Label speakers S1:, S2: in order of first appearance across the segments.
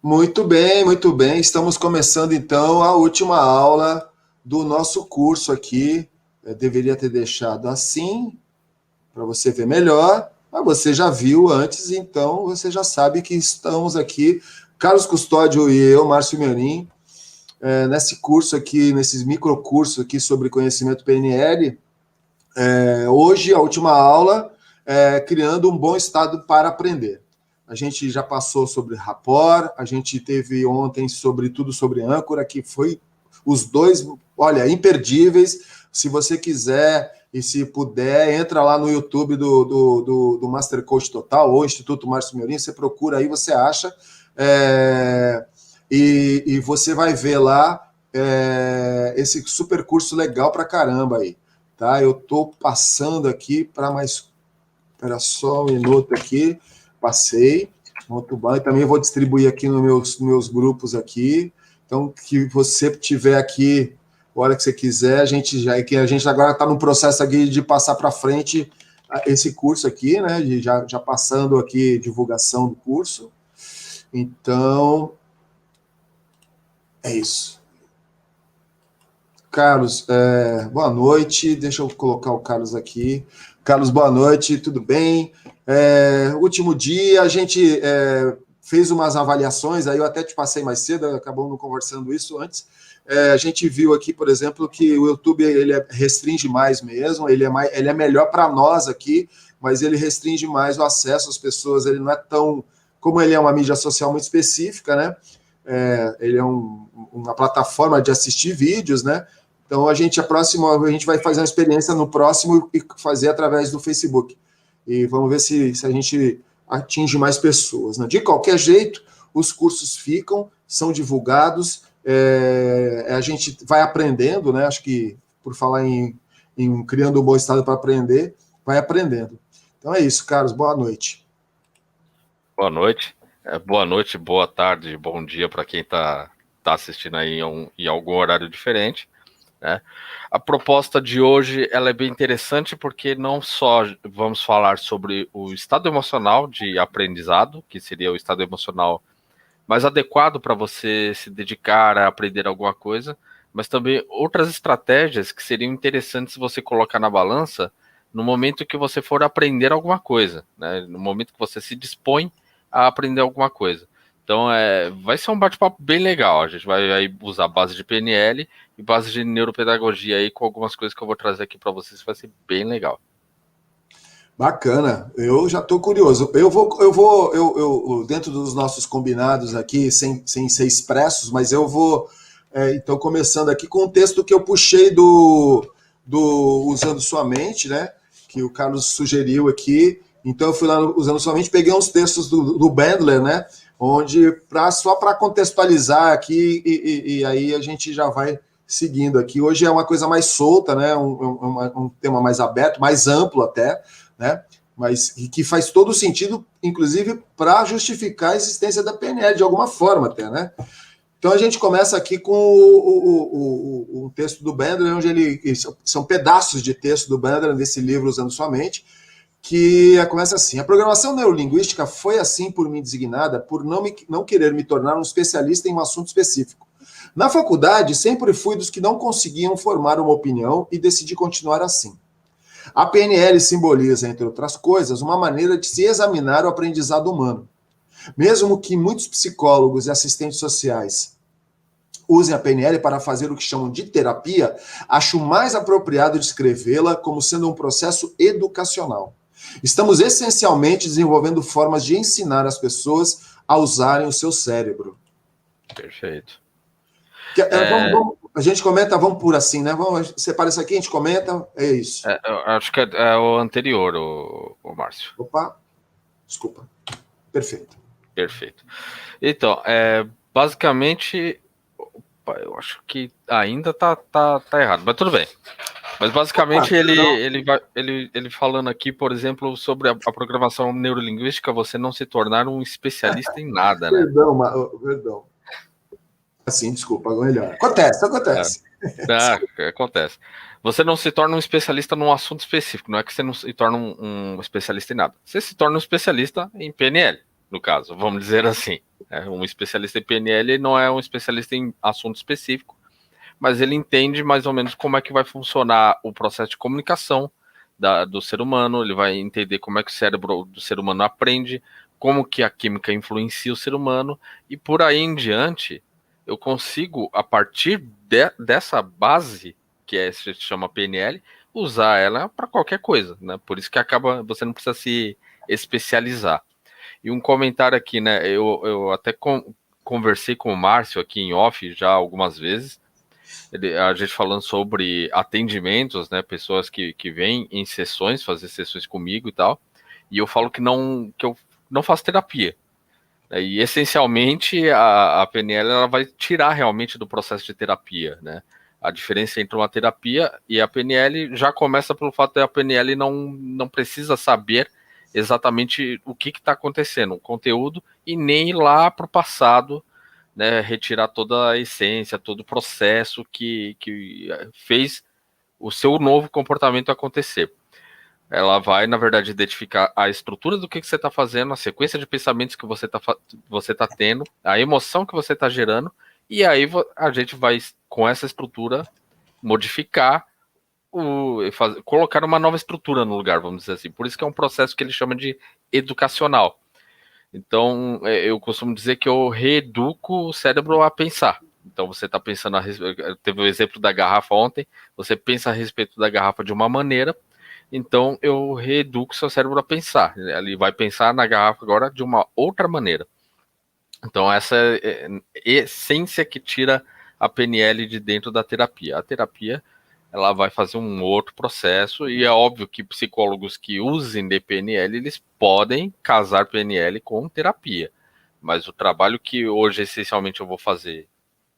S1: Muito bem, muito bem. Estamos começando então a última aula do nosso curso aqui. Eu deveria ter deixado assim para você ver melhor, mas você já viu antes, então você já sabe que estamos aqui, Carlos Custódio e eu, Márcio Miorim, nesse curso aqui, nesses microcursos aqui sobre conhecimento PNL. Hoje, a última aula, criando um bom estado para aprender. A gente já passou sobre rapport, a gente teve ontem tudo sobre âncora, que foi os dois, olha, imperdíveis. Se você quiser e se puder, entra lá no YouTube do Master Coach Total ou Instituto Márcio Miorim, você procura aí, você acha, e você vai ver lá esse super curso legal pra caramba aí. Tá? Eu estou passando aqui para mais. Espera só um minuto aqui. Passei. Muito bom. E também vou distribuir aqui nos meus grupos aqui. Então, que você tiver aqui, a hora que você quiser, a gente agora está no processo aqui de passar para frente esse curso aqui, né? Já passando aqui divulgação do curso. Então, é isso. Carlos, boa noite. Deixa eu colocar o Carlos aqui. Carlos, boa noite, tudo bem? Último dia, a gente fez umas avaliações, aí eu até te passei mais cedo, acabamos não conversando isso antes. A gente viu aqui, por exemplo, que o YouTube ele restringe mais mesmo, ele é melhor para nós aqui, mas ele restringe mais o acesso às pessoas, ele não é tão... Como ele é uma mídia social muito específica, né? Ele é uma plataforma de assistir vídeos, né? Então, a gente vai fazer uma experiência no próximo e fazer através do Facebook. E vamos ver se a gente atinge mais pessoas. Né? De qualquer jeito, os cursos são divulgados, a gente vai aprendendo, né? Acho que, por falar em criando um bom estado para aprender, vai aprendendo. Então é isso, Carlos. Boa noite.
S2: Boa noite. Boa noite, boa tarde, bom dia para quem está assistindo aí em algum horário diferente. Né? A proposta de hoje ela é bem interessante porque não só vamos falar sobre o estado emocional de aprendizado, que seria o estado emocional mais adequado para você se dedicar a aprender alguma coisa, mas também outras estratégias que seriam interessantes você colocar na balança no momento que você for aprender alguma coisa, né? No momento que você se dispõe a aprender alguma coisa. Então, vai ser um bate-papo bem legal. A gente vai usar base de PNL e base de neuropedagogia aí com algumas coisas que eu vou trazer aqui para vocês. Vai ser bem legal.
S1: Bacana, eu já estou curioso. Eu dentro dos nossos combinados aqui, sem ser expressos, mas eu vou, então, começando aqui com um texto que eu puxei do Usando Sua Mente, né? Que o Carlos sugeriu aqui. Então, eu fui lá no Usando Sua Mente, peguei uns textos do Bandler, né? Onde, só para contextualizar aqui, e aí a gente já vai seguindo aqui. Hoje é uma coisa mais solta, né? Um tema mais aberto, mais amplo até, né? Mas que faz todo sentido, inclusive, para justificar a existência da PNL, de alguma forma até, né? Então a gente começa aqui com um texto do Bandler, onde são pedaços de texto do Bandler nesse livro Usando Sua Mente, que começa assim: a programação neurolinguística foi assim por mim designada por não querer me tornar um especialista em um assunto específico. Na faculdade, sempre fui dos que não conseguiam formar uma opinião e decidi continuar assim. A PNL simboliza, entre outras coisas, uma maneira de se examinar o aprendizado humano. Mesmo que muitos psicólogos e assistentes sociais usem a PNL para fazer o que chamam de terapia, acho mais apropriado descrevê-la como sendo um processo educacional. Estamos essencialmente desenvolvendo formas de ensinar as pessoas a usarem o seu cérebro.
S2: Perfeito.
S1: A gente comenta, vamos por assim, né? Separa isso aqui, a gente comenta, é isso.
S2: Eu acho que é o anterior, o Márcio.
S1: Opa, desculpa. Perfeito.
S2: Perfeito. Então, basicamente, eu acho que ainda tá errado, mas tudo bem. Mas basicamente ele falando aqui, por exemplo, sobre a programação neurolinguística, você não se tornar um especialista em nada, né?
S1: Perdão. Assim, desculpa, melhor. Acontece.
S2: Acontece. Você não se torna um especialista num assunto específico, não é que você não se torna um especialista em nada. Você se torna um especialista em PNL, no caso, vamos dizer assim. Um especialista em PNL não é um especialista em assunto específico, mas ele entende mais ou menos como é que vai funcionar o processo de comunicação do ser humano, ele vai entender como é que o cérebro do ser humano aprende, como que a química influencia o ser humano, e por aí em diante, eu consigo, a partir dessa base, se chama PNL, usar ela para qualquer coisa, né? Por isso que você não precisa se especializar. E um comentário aqui, né? Eu até conversei com o Márcio aqui em off já algumas vezes, a gente falando sobre atendimentos, né? Pessoas que vêm em sessões, fazer sessões comigo e tal. E eu falo que eu não faço terapia. E essencialmente a PNL ela vai tirar realmente do processo de terapia, né? A diferença entre uma terapia e a PNL já começa pelo fato de a PNL não precisa saber exatamente o que está acontecendo, o conteúdo, e nem ir lá para o passado, né, retirar toda a essência, todo o processo que fez o seu novo comportamento acontecer. Ela vai, na verdade, identificar a estrutura do que você está fazendo, a sequência de pensamentos que você tá tendo, a emoção que você está gerando, e aí a gente vai, com essa estrutura, modificar, colocar uma nova estrutura no lugar, vamos dizer assim. Por isso que é um processo que ele chama de educacional. Então, eu costumo dizer que eu reeduco o cérebro a pensar. Então, você está pensando, teve o exemplo da garrafa ontem, você pensa a respeito da garrafa de uma maneira, então eu reeduco seu cérebro a pensar. Ele vai pensar na garrafa agora de uma outra maneira. Então, essa é a essência que tira a PNL de dentro da terapia. A terapia ela vai fazer um outro processo, e é óbvio que psicólogos que usem de PNL, eles podem casar PNL com terapia, mas o trabalho que hoje essencialmente eu vou fazer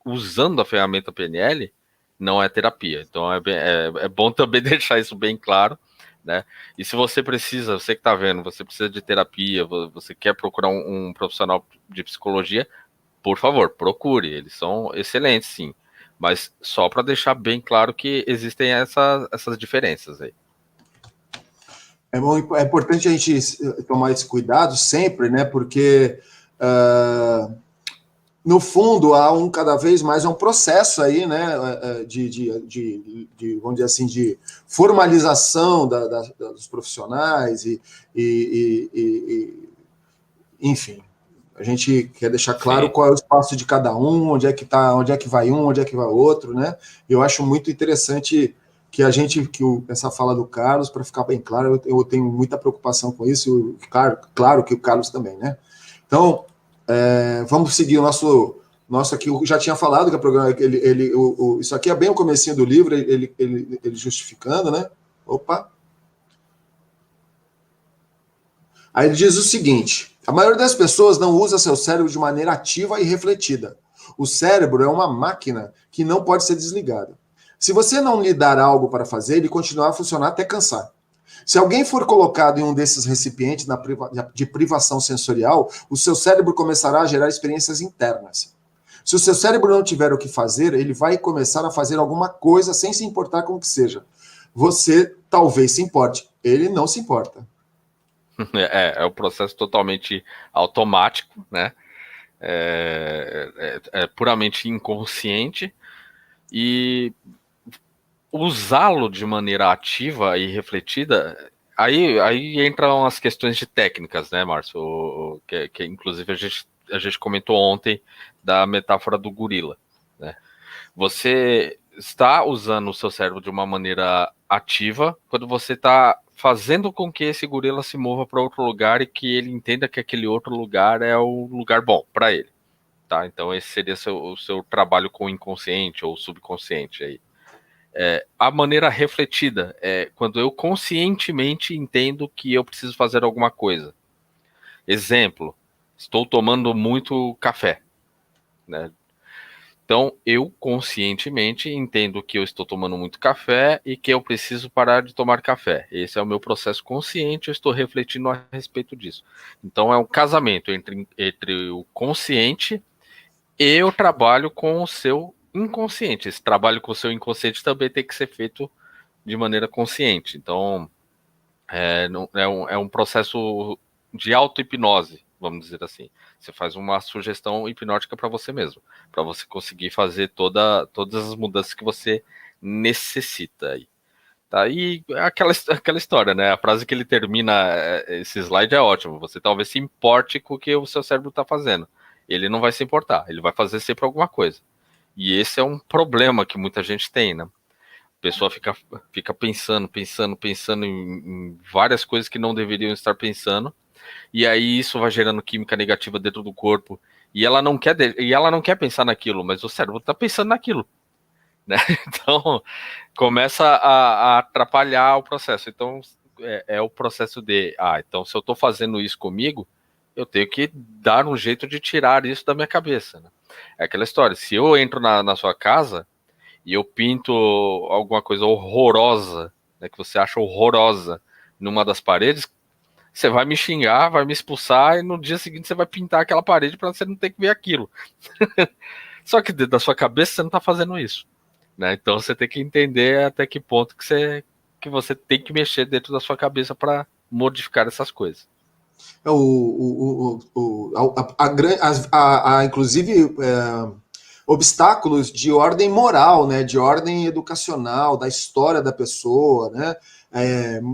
S2: usando a ferramenta PNL não é terapia, então é bom também deixar isso bem claro, né? E se você precisa, você que está vendo, você precisa de terapia, você quer procurar um profissional de psicologia, por favor, procure, eles são excelentes, sim. Mas só para deixar bem claro que existem essas diferenças aí.
S1: É importante a gente tomar esse cuidado sempre, né? Porque no fundo há cada vez mais um processo aí, né? Vamos dizer assim, de formalização dos profissionais enfim. A gente quer deixar claro qual é o espaço de cada um, onde é que vai um, onde é que vai outro, né? Eu acho muito interessante que essa fala do Carlos, para ficar bem claro, eu tenho muita preocupação com isso, e claro que o Carlos também, né? Então, vamos seguir o nosso aqui. Eu já tinha falado que o programa, isso aqui é bem o comecinho do livro, ele justificando, né? Opa! Aí ele diz o seguinte: a maioria das pessoas não usa seu cérebro de maneira ativa e refletida. O cérebro é uma máquina que não pode ser desligada. Se você não lhe dar algo para fazer, ele continuará a funcionar até cansar. Se alguém for colocado em um desses recipientes de privação sensorial, o seu cérebro começará a gerar experiências internas. Se o seu cérebro não tiver o que fazer, ele vai começar a fazer alguma coisa sem se importar com o que seja. Você talvez se importe, ele não se importa.
S2: É um processo totalmente automático, né? É puramente inconsciente, e usá-lo de maneira ativa e refletida, aí entram as questões de técnicas, né, Márcio? Que inclusive a gente comentou ontem da metáfora do gorila, né? Você está usando o seu cérebro de uma maneira ativa quando você está fazendo com que esse gorila se mova para outro lugar e que ele entenda que aquele outro lugar é o lugar bom para ele, tá? Então esse seria o seu trabalho com o inconsciente ou subconsciente aí. A maneira refletida é quando eu conscientemente entendo que eu preciso fazer alguma coisa. Exemplo, estou tomando muito café, né? Então, eu conscientemente entendo que eu estou tomando muito café e que eu preciso parar de tomar café. Esse é o meu processo consciente, eu estou refletindo a respeito disso. Então, é um casamento entre o consciente e o trabalho com o seu inconsciente. Esse trabalho com o seu inconsciente também tem que ser feito de maneira consciente. Então, é um processo de auto-hipnose, vamos dizer assim. Você faz uma sugestão hipnótica para você mesmo, para você conseguir fazer todas as mudanças que você necessita aí. Tá, e aquela história, né? A frase que ele termina esse slide é ótimo. Você talvez se importe com o que o seu cérebro está fazendo. Ele não vai se importar, ele vai fazer sempre alguma coisa. E esse é um problema que muita gente tem, né? A pessoa fica pensando em várias coisas que não deveriam estar pensando, e aí isso vai gerando química negativa dentro do corpo. E ela não quer pensar naquilo, mas o cérebro está pensando naquilo, né? Então começa a atrapalhar o processo. Então é o processo de, então se eu estou fazendo isso comigo, eu tenho que dar um jeito de tirar isso da minha cabeça, né? É aquela história, se eu entro na sua casa e eu pinto alguma coisa horrorosa, né, que você acha horrorosa numa das paredes, você vai me xingar, vai me expulsar, e no dia seguinte você vai pintar aquela parede para você não ter que ver aquilo. Só que dentro da sua cabeça você não está fazendo isso, né? Então você tem que entender até que ponto que você tem que mexer dentro da sua cabeça para modificar essas coisas.
S1: Inclusive, obstáculos de ordem moral, né, de ordem educacional, da história da pessoa, né?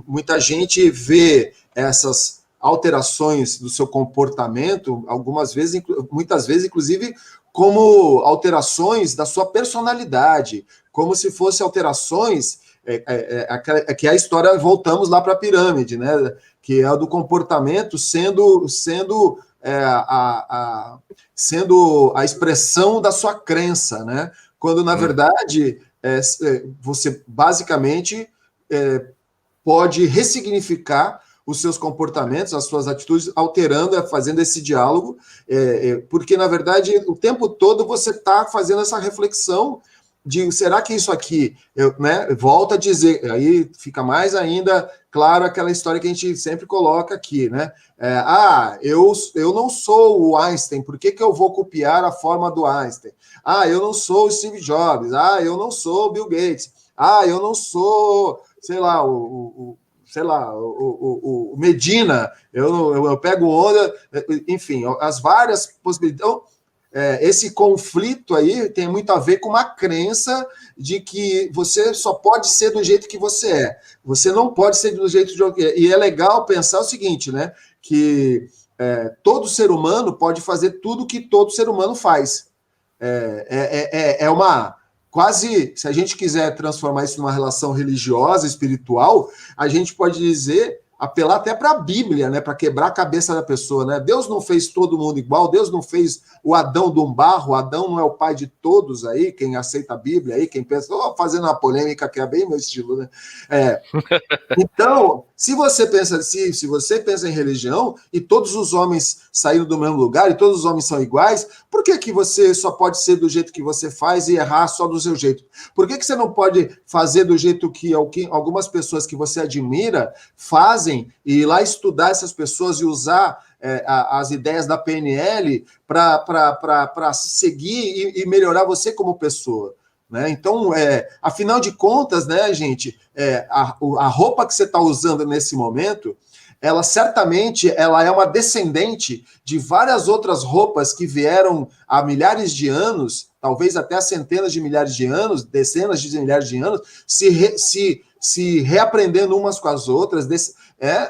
S1: Muita gente vê essas alterações do seu comportamento, muitas vezes, inclusive, como alterações da sua personalidade, como se fossem alterações que é a história, voltamos lá para a pirâmide, né? Que é a do comportamento sendo a expressão da sua crença, né? Quando, na verdade, você basicamente pode ressignificar os seus comportamentos, as suas atitudes, alterando, fazendo esse diálogo, porque, na verdade, o tempo todo você está fazendo essa reflexão de, será que isso aqui, né, volta a dizer, aí fica mais ainda claro aquela história que a gente sempre coloca aqui, né? Eu não sou o Einstein, por que eu vou copiar a forma do Einstein? Eu não sou o Steve Jobs, eu não sou o Bill Gates, eu não sou, sei lá, o Medina, eu pego onda, enfim, as várias possibilidades. Então, esse conflito aí tem muito a ver com uma crença de que você só pode ser do jeito que você é. Você não pode ser do jeito de... E é legal pensar o seguinte, né? Que todo ser humano pode fazer tudo que todo ser humano faz. Uma... Quase, se a gente quiser transformar isso numa relação religiosa, espiritual, a gente pode dizer, apelar até para a Bíblia, né, para quebrar a cabeça da pessoa, né? Deus não fez todo mundo igual, Deus não fez o Adão de um barro, o Adão não é o pai de todos aí, quem aceita a Bíblia aí, quem pensa, fazendo uma polêmica que é bem meu estilo, né? Então, se você pensa assim, se você pensa em religião e todos os homens saíram do mesmo lugar e todos os homens são iguais, por que você só pode ser do jeito que você faz e errar só do seu jeito? Por que você não pode fazer do jeito que algumas pessoas que você admira fazem e ir lá estudar essas pessoas e usar as ideias da PNL para seguir e melhorar você como pessoa? Né? Então, afinal de contas, né, gente, a roupa que você está usando nesse momento, ela certamente ela é uma descendente de várias outras roupas que vieram há milhares de anos, talvez até há centenas de milhares de anos, dezenas de milhares de anos, se reaprendendo umas com as outras,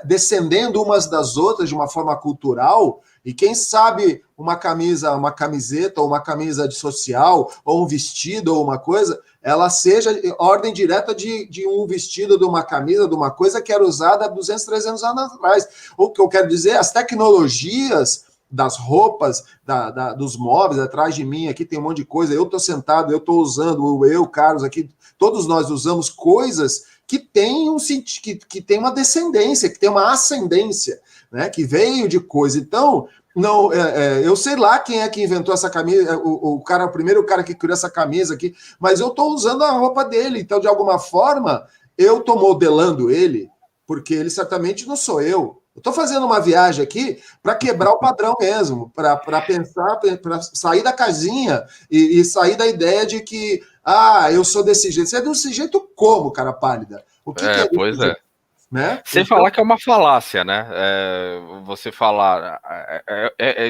S1: descendendo umas das outras de uma forma cultural. E quem sabe uma camiseta, ou uma camisa de social, ou um vestido, ou uma coisa, ela seja ordem direta de um vestido, de uma camisa, de uma coisa que era usada há 200, 300 anos atrás. O que eu quero dizer, as tecnologias das roupas, dos móveis, atrás de mim aqui tem um monte de coisa, eu estou sentado, eu estou usando, Carlos, aqui, todos nós usamos coisas que tem que tem uma descendência, que tem uma ascendência, né, que veio de coisa. Então, não, eu sei lá quem é que inventou essa camisa, o primeiro cara que criou essa camisa aqui, mas eu estou usando a roupa dele, então, de alguma forma, eu estou modelando ele, porque ele certamente não sou eu. Eu estou fazendo uma viagem aqui para quebrar o padrão mesmo, para pensar, para sair da casinha e sair da ideia de que eu sou desse jeito. Você é desse jeito como, cara pálida? O que é
S2: pois
S1: desse jeito? né?
S2: Sem
S1: Então,
S2: falar que é uma falácia, né? Você falar,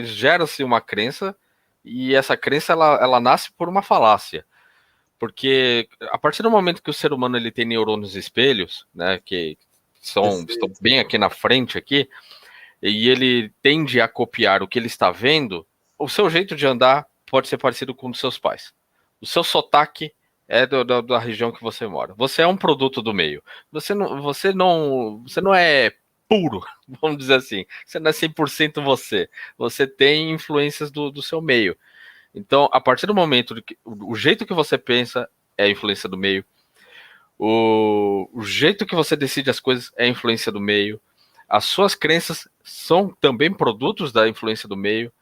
S2: gera-se uma crença e essa crença ela nasce por uma falácia, porque a partir do momento que o ser humano ele tem neurônios espelhos, né, que estão
S1: perfeito.
S2: bem aqui na frente aqui, e ele tende a copiar o que ele está vendo, o seu jeito de andar pode ser parecido com o dos seus pais. O seu sotaque é da região que você mora. Você é um produto do meio. Você não é puro, vamos dizer assim. Você não é 100% você. Você tem influências do seu meio. Então, a partir do momento que o jeito que você pensa é a influência do meio, o jeito que você decide as coisas é a influência do meio, as suas crenças são também produtos da influência do meio,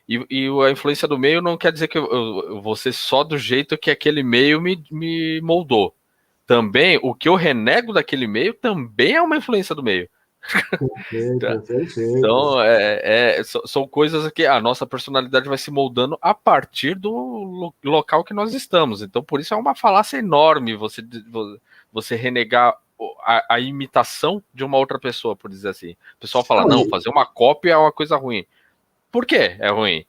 S2: e a influência do meio não quer dizer que eu vou ser só do jeito que aquele meio me moldou. Também, o que eu renego daquele meio também é uma influência do meio.
S1: Perfeito, perfeito.
S2: Então, são coisas que a nossa personalidade vai se moldando a partir do local que nós estamos. Então, por isso é uma falácia enorme você renegar a imitação de uma outra pessoa, por dizer assim. O pessoal fala,
S1: Não,
S2: não, fazer uma cópia é uma coisa ruim. Por que é ruim?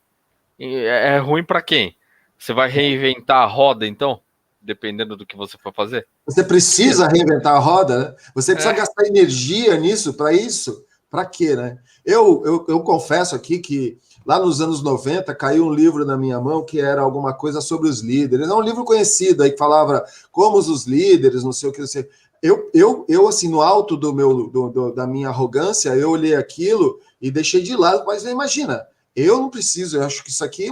S2: É ruim para quem? Você vai reinventar a roda, então? Dependendo do que você for fazer?
S1: você precisa reinventar a roda, né? Você precisa
S2: É.
S1: gastar energia nisso, para isso? Para quê, né? Eu confesso aqui que lá nos anos 90 caiu um livro na minha mão que era alguma coisa sobre os líderes. É um livro conhecido aí que falava como os líderes, não sei o que. Não sei. Eu assim, no alto da minha arrogância, eu olhei aquilo e deixei de lado, mas imagina. Eu não preciso, eu acho que isso aqui é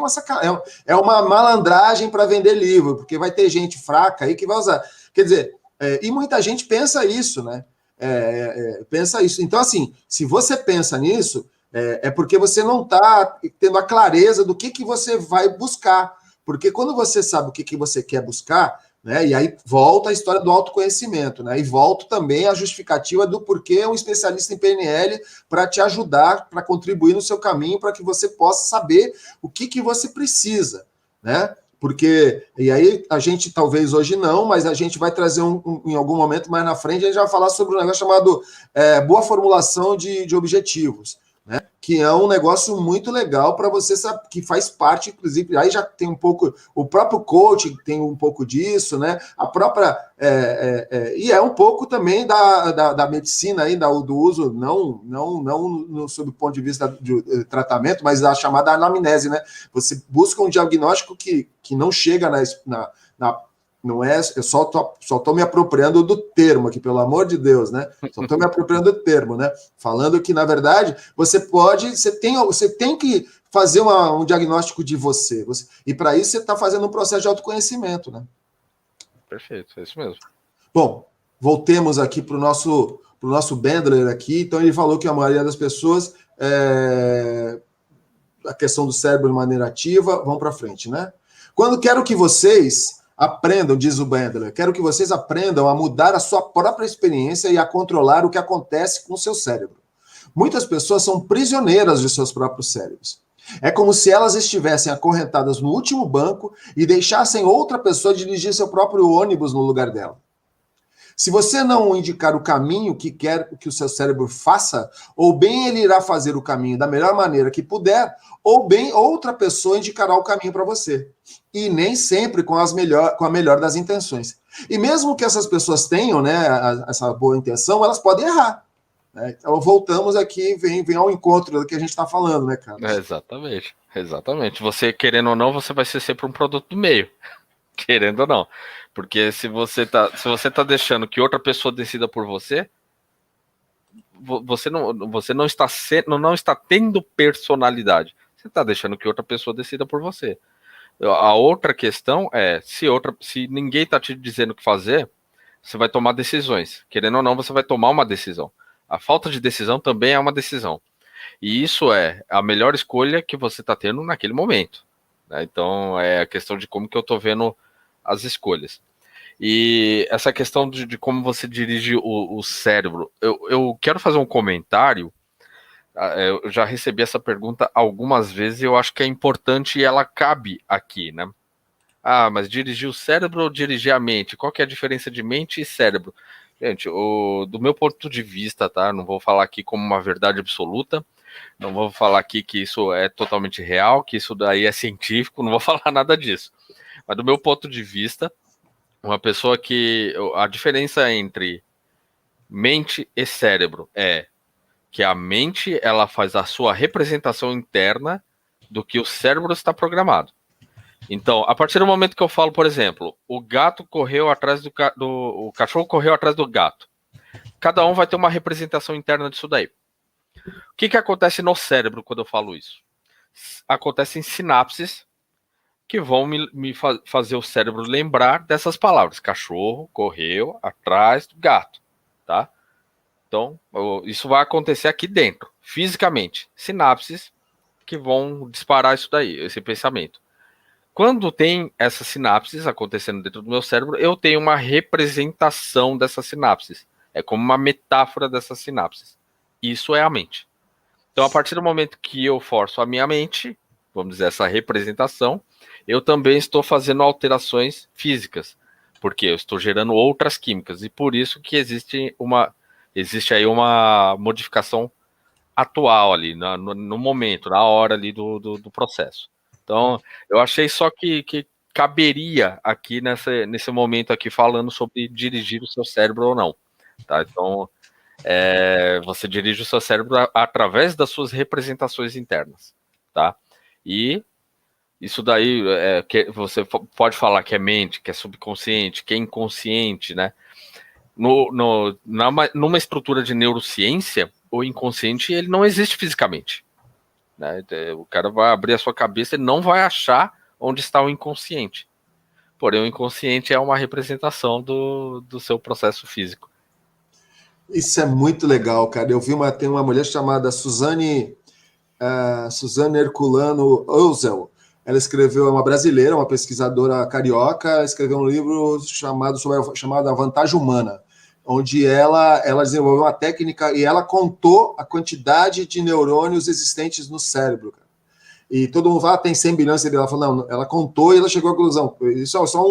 S1: é uma malandragem para vender livro, porque vai ter gente fraca aí que vai usar. Quer dizer, e muita gente pensa isso, né? Pensa isso. Então, assim, se você pensa nisso, é porque você não está tendo a clareza do que você vai buscar. Porque quando você sabe o que você quer buscar, né? E aí volta a história do autoconhecimento, né? E volta também a justificativa do porquê um especialista em PNL para te ajudar, para contribuir no seu caminho, para que você possa saber o que você precisa, né? Porque, e aí a gente talvez hoje não, mas a gente vai trazer em algum momento mais na frente, a gente vai falar sobre um negócio chamado boa formulação de objetivos, né? Que é um negócio muito legal para você saber, que faz parte, inclusive, aí já tem um pouco, o próprio coaching tem um pouco disso, né? A própria, e é um pouco também da medicina aí, do uso, não sob o ponto de vista de tratamento, mas da chamada anamnese, né? Você busca um diagnóstico que não chega na não é, eu só tô me apropriando do termo aqui, pelo amor de Deus, né? Só estou me apropriando do termo, né? Falando que, na verdade, você tem que fazer um diagnóstico de você. E para isso você está fazendo um processo de autoconhecimento, né?
S2: Perfeito, é isso mesmo.
S1: Bom, voltemos aqui para o nosso Bandler aqui. Então, ele falou que a maioria das pessoas a questão do cérebro de maneira ativa, vão para frente, né? Quando quero que vocês aprendam, diz o Bandler, quero que vocês aprendam a mudar a sua própria experiência e a controlar o que acontece com o seu cérebro. Muitas pessoas são prisioneiras de seus próprios cérebros. É como se elas estivessem acorrentadas no último banco e deixassem outra pessoa dirigir seu próprio ônibus no lugar dela. Se você não indicar o caminho que quer que o seu cérebro faça, ou bem ele irá fazer o caminho da melhor maneira que puder, ou bem outra pessoa indicará o caminho para você. E nem sempre com a melhor das intenções. E mesmo que essas pessoas tenham, né, essa boa intenção, elas podem errar. Né? Então voltamos aqui, vem ao encontro do que a gente está falando, né, Carlos?
S2: Exatamente, exatamente. Você, querendo ou não, você vai ser sempre um produto do meio. Querendo ou não. Porque se você tá deixando que outra pessoa decida por você, você não está tendo personalidade. Você está deixando que outra pessoa decida por você. A outra questão é, se ninguém está te dizendo o que fazer, você vai tomar decisões. Querendo ou não, você vai tomar uma decisão. A falta de decisão também é uma decisão. E isso é a melhor escolha que você está tendo naquele momento. Né? Então, é a questão de como que eu estou vendo as escolhas. E essa questão de como você dirige o cérebro, eu quero fazer um comentário. Eu já recebi essa pergunta algumas vezes e eu acho que é importante e ela cabe aqui, né? Ah, mas dirigir o cérebro ou dirigir a mente? Qual que é a diferença de mente e cérebro? Gente, do meu ponto de vista, tá? Não vou falar aqui como uma verdade absoluta, não vou falar aqui que isso é totalmente real, que isso daí é científico, não vou falar nada disso. Mas do meu ponto de vista, uma pessoa que... A diferença entre mente e cérebro é que a mente, ela faz a sua representação interna do que o cérebro está programado. Então, a partir do momento que eu falo, por exemplo, o gato correu atrás o cachorro correu atrás do gato. Cada um vai ter uma representação interna disso daí. O que acontece no cérebro quando eu falo isso? Acontecem sinapses que vão me fazer o cérebro lembrar dessas palavras. Cachorro correu atrás do gato, tá? Então, isso vai acontecer aqui dentro, fisicamente. Sinapses que vão disparar isso daí, esse pensamento. Quando tem essas sinapses acontecendo dentro do meu cérebro, eu tenho uma representação dessas sinapses. É como uma metáfora dessas sinapses. Isso é a mente. Então, a partir do momento que eu forço a minha mente, vamos dizer, essa representação, eu também estou fazendo alterações físicas, porque eu estou gerando outras químicas, e por isso que existe aí uma modificação atual ali, no momento, na hora ali do processo. Então, eu achei só que caberia aqui nesse momento aqui falando sobre dirigir o seu cérebro ou não, tá? Então, você dirige o seu cérebro através das suas representações internas, tá? E isso daí, que você pode falar que é mente, que é subconsciente, que é inconsciente, né? Numa estrutura de neurociência, o inconsciente ele não existe fisicamente, né? O cara vai abrir a sua cabeça e não vai achar onde está o inconsciente. Porém, o inconsciente é uma representação do seu processo físico.
S1: Isso é muito legal, cara. Tem uma mulher chamada Suzane Herculano Ozel. Ela escreveu, é uma brasileira, uma pesquisadora carioca, escreveu um livro chamado A Vantagem Humana, onde ela desenvolveu uma técnica e ela contou a quantidade de neurônios existentes no cérebro, cara. E todo mundo fala, tem 100 bilhões, ela falou, não, ela contou e ela chegou à conclusão. Isso é só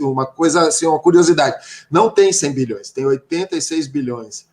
S1: uma coisa, assim, uma curiosidade. Não tem 100 bilhões, tem 86 bilhões.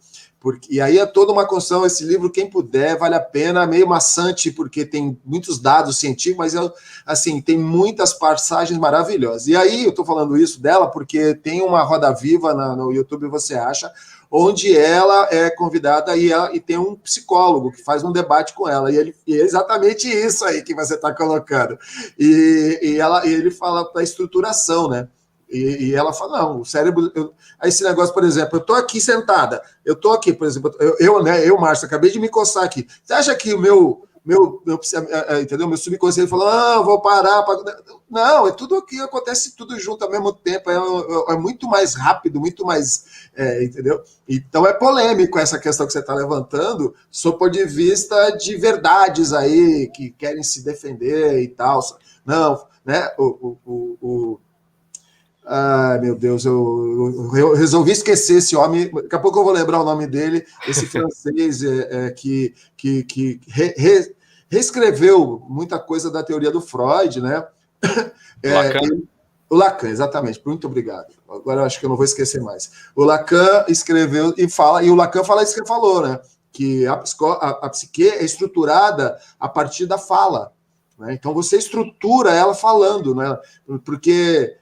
S1: E aí é toda uma construção, esse livro, quem puder, vale a pena, meio maçante, porque tem muitos dados científicos, mas assim, tem muitas passagens maravilhosas. E aí, eu estou falando isso dela, porque tem uma Roda Viva no YouTube, você acha, onde ela é convidada e tem um psicólogo que faz um debate com ela, e é exatamente isso aí que você está colocando. E ele fala da estruturação, né? E ela fala, não, o cérebro... esse negócio, por exemplo, eu tô aqui sentada, eu tô aqui, por exemplo, Márcio, acabei de me coçar aqui. Você acha que o meu entendeu? Meu subconsciente falou, vou parar. Não, é tudo aqui, acontece tudo junto ao mesmo tempo, é muito mais rápido, muito mais, entendeu? Então é polêmico essa questão que você está levantando, sob ponto de vista de verdades aí, que querem se defender e tal. Não, né? Ai, meu Deus, eu resolvi esquecer esse homem. Daqui a pouco eu vou lembrar o nome dele, esse francês que reescreveu muita coisa da teoria do Freud, né? O Lacan, exatamente. Muito obrigado. Agora eu acho que eu não vou esquecer mais. O Lacan escreveu e o Lacan fala isso que ele falou, né? Que a psique é estruturada a partir da fala, né? Então você estrutura ela falando, né? Porque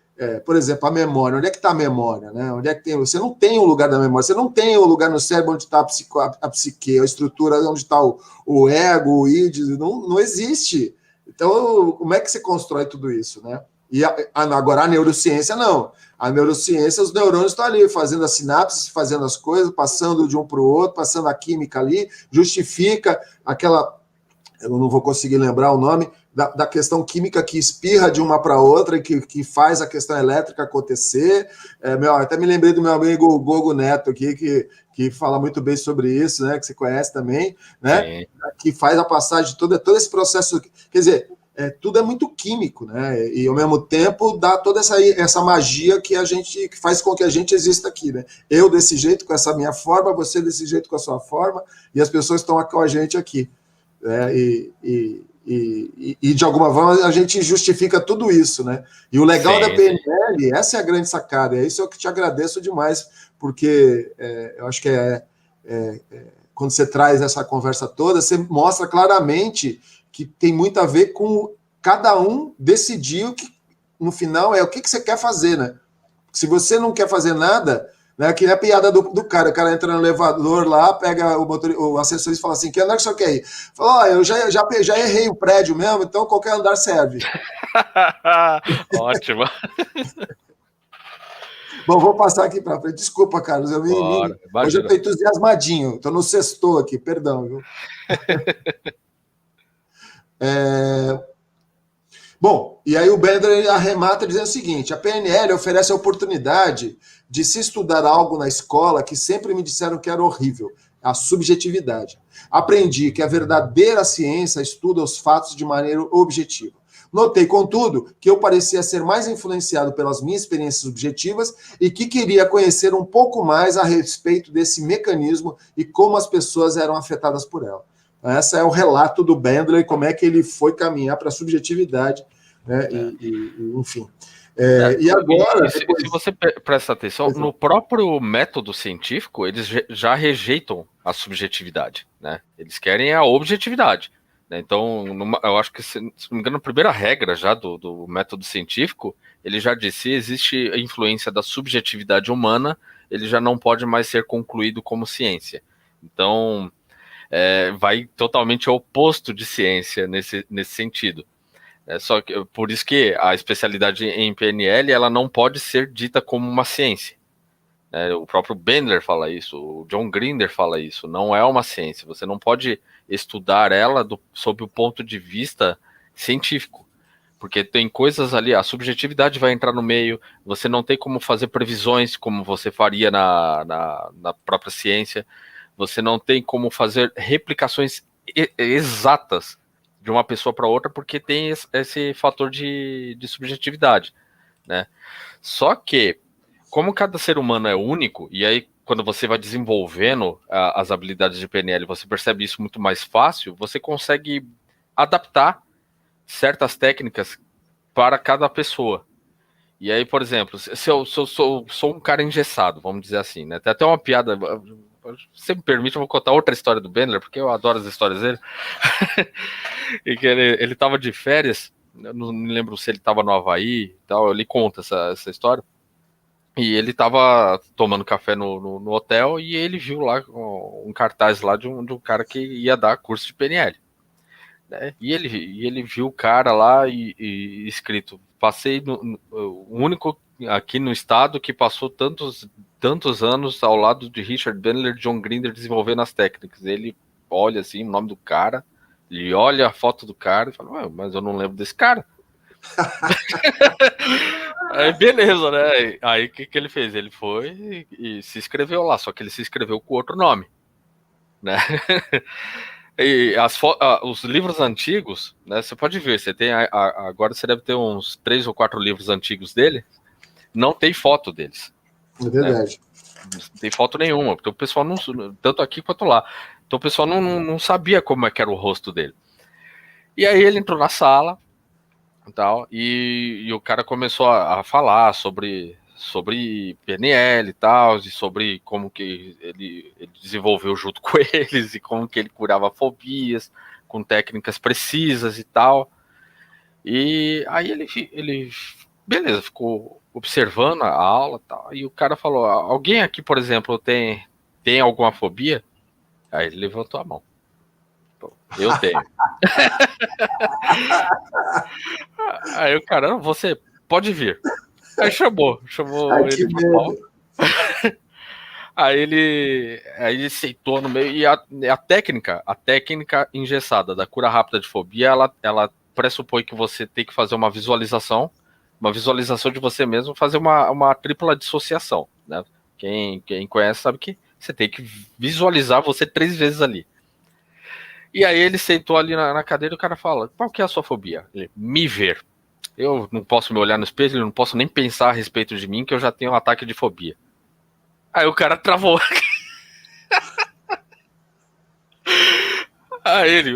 S1: por exemplo, a memória, onde é que está a memória? Né? Onde é que tem? Você não tem um lugar da memória, você não tem um lugar no cérebro onde está a psique, a estrutura onde está o ego, o id, não existe. Então, como é que se constrói tudo isso? Né? E agora a neurociência não. A neurociência, os neurônios estão ali fazendo as sinapses, fazendo as coisas, passando de um para o outro, passando a química ali, justifica aquela. Eu não vou conseguir lembrar o nome, da questão química que espirra de uma para outra e que faz a questão elétrica acontecer. Até me lembrei do meu amigo Gogo Neto aqui, que fala muito bem sobre isso, né? Que você conhece também, né? Que faz a passagem de todo esse processo. Quer dizer, tudo é muito químico, né? E ao mesmo tempo dá toda essa magia que faz com que a gente exista aqui, né? Eu desse jeito, com essa minha forma, você desse jeito com a sua forma, e as pessoas estão com a gente aqui. e de alguma forma a gente justifica tudo isso, né? E o legal da PNL, essa é a grande sacada, é isso que eu te agradeço demais, porque eu acho que quando você traz essa conversa toda, você mostra claramente que tem muito a ver com cada um decidir o que, no final, o que você quer fazer, né? Se você não quer fazer nada, né, que é a piada do cara, o cara entra no elevador lá, pega o assessor e fala assim, que andar que o senhor quer ir? Fala, eu já errei o prédio mesmo, então qualquer andar serve.
S2: Ótimo.
S1: Bom, vou passar aqui para frente. Desculpa, Carlos, hoje eu estou entusiasmadinho, estou no sextou aqui, perdão, viu? Bom, e aí o Bender arremata dizendo o seguinte, a PNL oferece a oportunidade de se estudar algo na escola que sempre me disseram que era horrível, a subjetividade. Aprendi que a verdadeira ciência estuda os fatos de maneira objetiva. Notei, contudo, que eu parecia ser mais influenciado pelas minhas experiências subjetivas e que queria conhecer um pouco mais a respeito desse mecanismo e como as pessoas eram afetadas por ela. Esse é o relato do Bandler, como é que ele foi caminhar para a subjetividade, né? Enfim. E agora...
S2: Se você presta atenção, no próprio método científico, eles já rejeitam a subjetividade, né? Eles querem a objetividade. Né? Então, eu acho que, se não me engano, a primeira regra já do método científico, ele já disse, se existe a influência da subjetividade humana, ele já não pode mais ser concluído como ciência. Então... vai totalmente ao oposto de ciência nesse sentido. Só que, por isso que a especialidade em PNL ela não pode ser dita como uma ciência. O próprio Bandler fala isso, o John Grinder fala isso, não é uma ciência, você não pode estudar ela sob o ponto de vista científico, porque tem coisas ali, a subjetividade vai entrar no meio, você não tem como fazer previsões como você faria na própria ciência, você não tem como fazer replicações exatas de uma pessoa para outra, porque tem esse fator de subjetividade, né? Só que, como cada ser humano é único, e aí quando você vai desenvolvendo as habilidades de PNL, você percebe isso muito mais fácil, você consegue adaptar certas técnicas para cada pessoa. E aí, por exemplo, se eu sou um cara engessado, vamos dizer assim, né? Tem até uma piada... Se me permite, eu vou contar outra história do Bandler, porque eu adoro as histórias dele. E que ele tava de férias, eu não me lembro se ele tava no Havaí e tal, ele conta essa história. E ele tava tomando café no hotel e ele viu lá um cartaz lá de um cara que ia dar curso de PNL. Né? E ele viu o cara lá e escrito, passei o único aqui no estado que passou tantos anos ao lado de Richard Bandler e John Grinder desenvolvendo as técnicas. Ele olha assim o nome do cara, ele olha a foto do cara e fala, mas eu não lembro desse cara. Aí beleza, né? Aí o que ele fez? Ele foi e se inscreveu lá, só que ele se inscreveu com outro nome, né? E os livros antigos, né? Você pode ver, você tem agora você deve ter uns 3 ou 4 livros antigos dele, não tem foto deles.
S1: É verdade.
S2: Né? Não tem foto nenhuma, porque o pessoal não, tanto aqui quanto lá. Então o pessoal não sabia como é que era o rosto dele. E aí ele entrou na sala e tal, e o cara começou a falar sobre PNL e tal, e sobre como que ele desenvolveu junto com eles, e como que ele curava fobias, com técnicas precisas e tal. E aí ele beleza, ficou observando a aula e tal, e o cara falou, alguém aqui, por exemplo, tem alguma fobia? Aí ele levantou a mão. Eu tenho. Aí o cara, você pode vir. Aí chamou ele pro palco. Aí ele sentou no meio, e a técnica engessada da cura rápida de fobia, ela pressupõe que você tem que fazer uma visualização de você mesmo, fazer uma tripla dissociação, né? Quem conhece sabe que você tem que visualizar você 3 vezes ali. E aí ele sentou ali na cadeira e o cara fala, qual que é a sua fobia? Ele, me ver. Eu não posso me olhar no espelho, eu não posso nem pensar a respeito de mim, que eu já tenho um ataque de fobia. Aí o cara travou. Aí ele,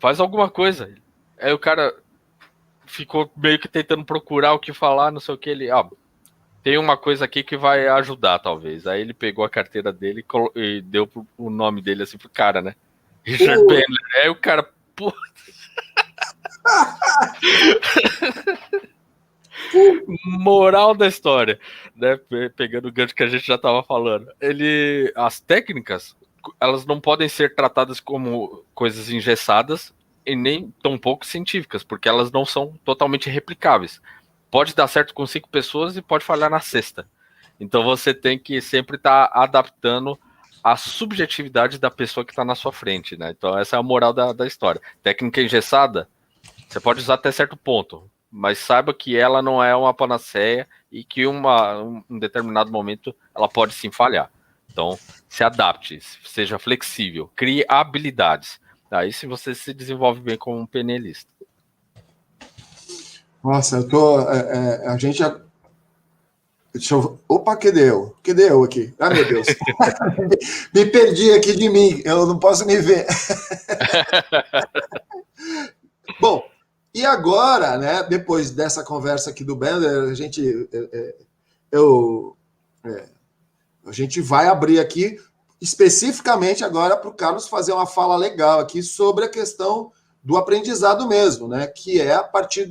S2: faz alguma coisa. Aí o cara ficou meio que tentando procurar o que falar, não sei o que, ele, tem uma coisa aqui que vai ajudar, talvez. Aí ele pegou a carteira dele e deu o nome dele assim pro cara, né? Richard Bandler. Aí o cara, pô. Moral da história, né? Pegando o gancho que a gente já estava falando. As técnicas, elas não podem ser tratadas como coisas engessadas e nem tão pouco científicas, porque elas não são totalmente replicáveis. Pode dar certo com 5 pessoas e pode falhar na sexta. Então você tem que sempre estar adaptando a subjetividade da pessoa que está na sua frente, né? Então essa é a moral da história. Técnica engessada, você pode usar até certo ponto, mas saiba que ela não é uma panaceia e que um determinado momento ela pode sim falhar. Então, se adapte, seja flexível, crie habilidades. Aí se você se desenvolve bem como um PNLista.
S1: Nossa, eu tô. A gente já. Deixa eu. Opa, cadê eu? Cadê eu aqui? Ah, meu Deus. Me perdi aqui de mim, eu não posso me ver. Bom, e agora, né, depois dessa conversa aqui do Bandler, a gente vai abrir aqui especificamente agora para o Carlos fazer uma fala legal aqui sobre a questão do aprendizado mesmo, né? Que é a partir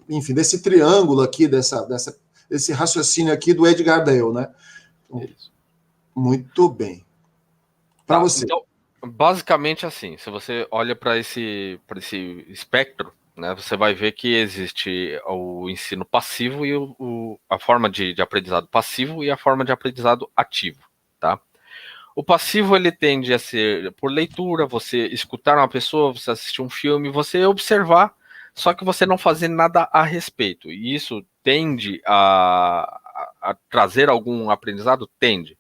S1: enfim, desse triângulo aqui, desse raciocínio aqui do Edgar Dale, né? Isso. Muito bem. Para você.
S2: Então, basicamente assim, se você olha para esse espectro, né, você vai ver que existe o ensino passivo e a forma de aprendizado passivo e a forma de aprendizado ativo, tá? O passivo, ele tende a ser por leitura, você escutar uma pessoa, você assistir um filme, você observar, só que você não fazer nada a respeito. E isso tende a trazer algum aprendizado? Tende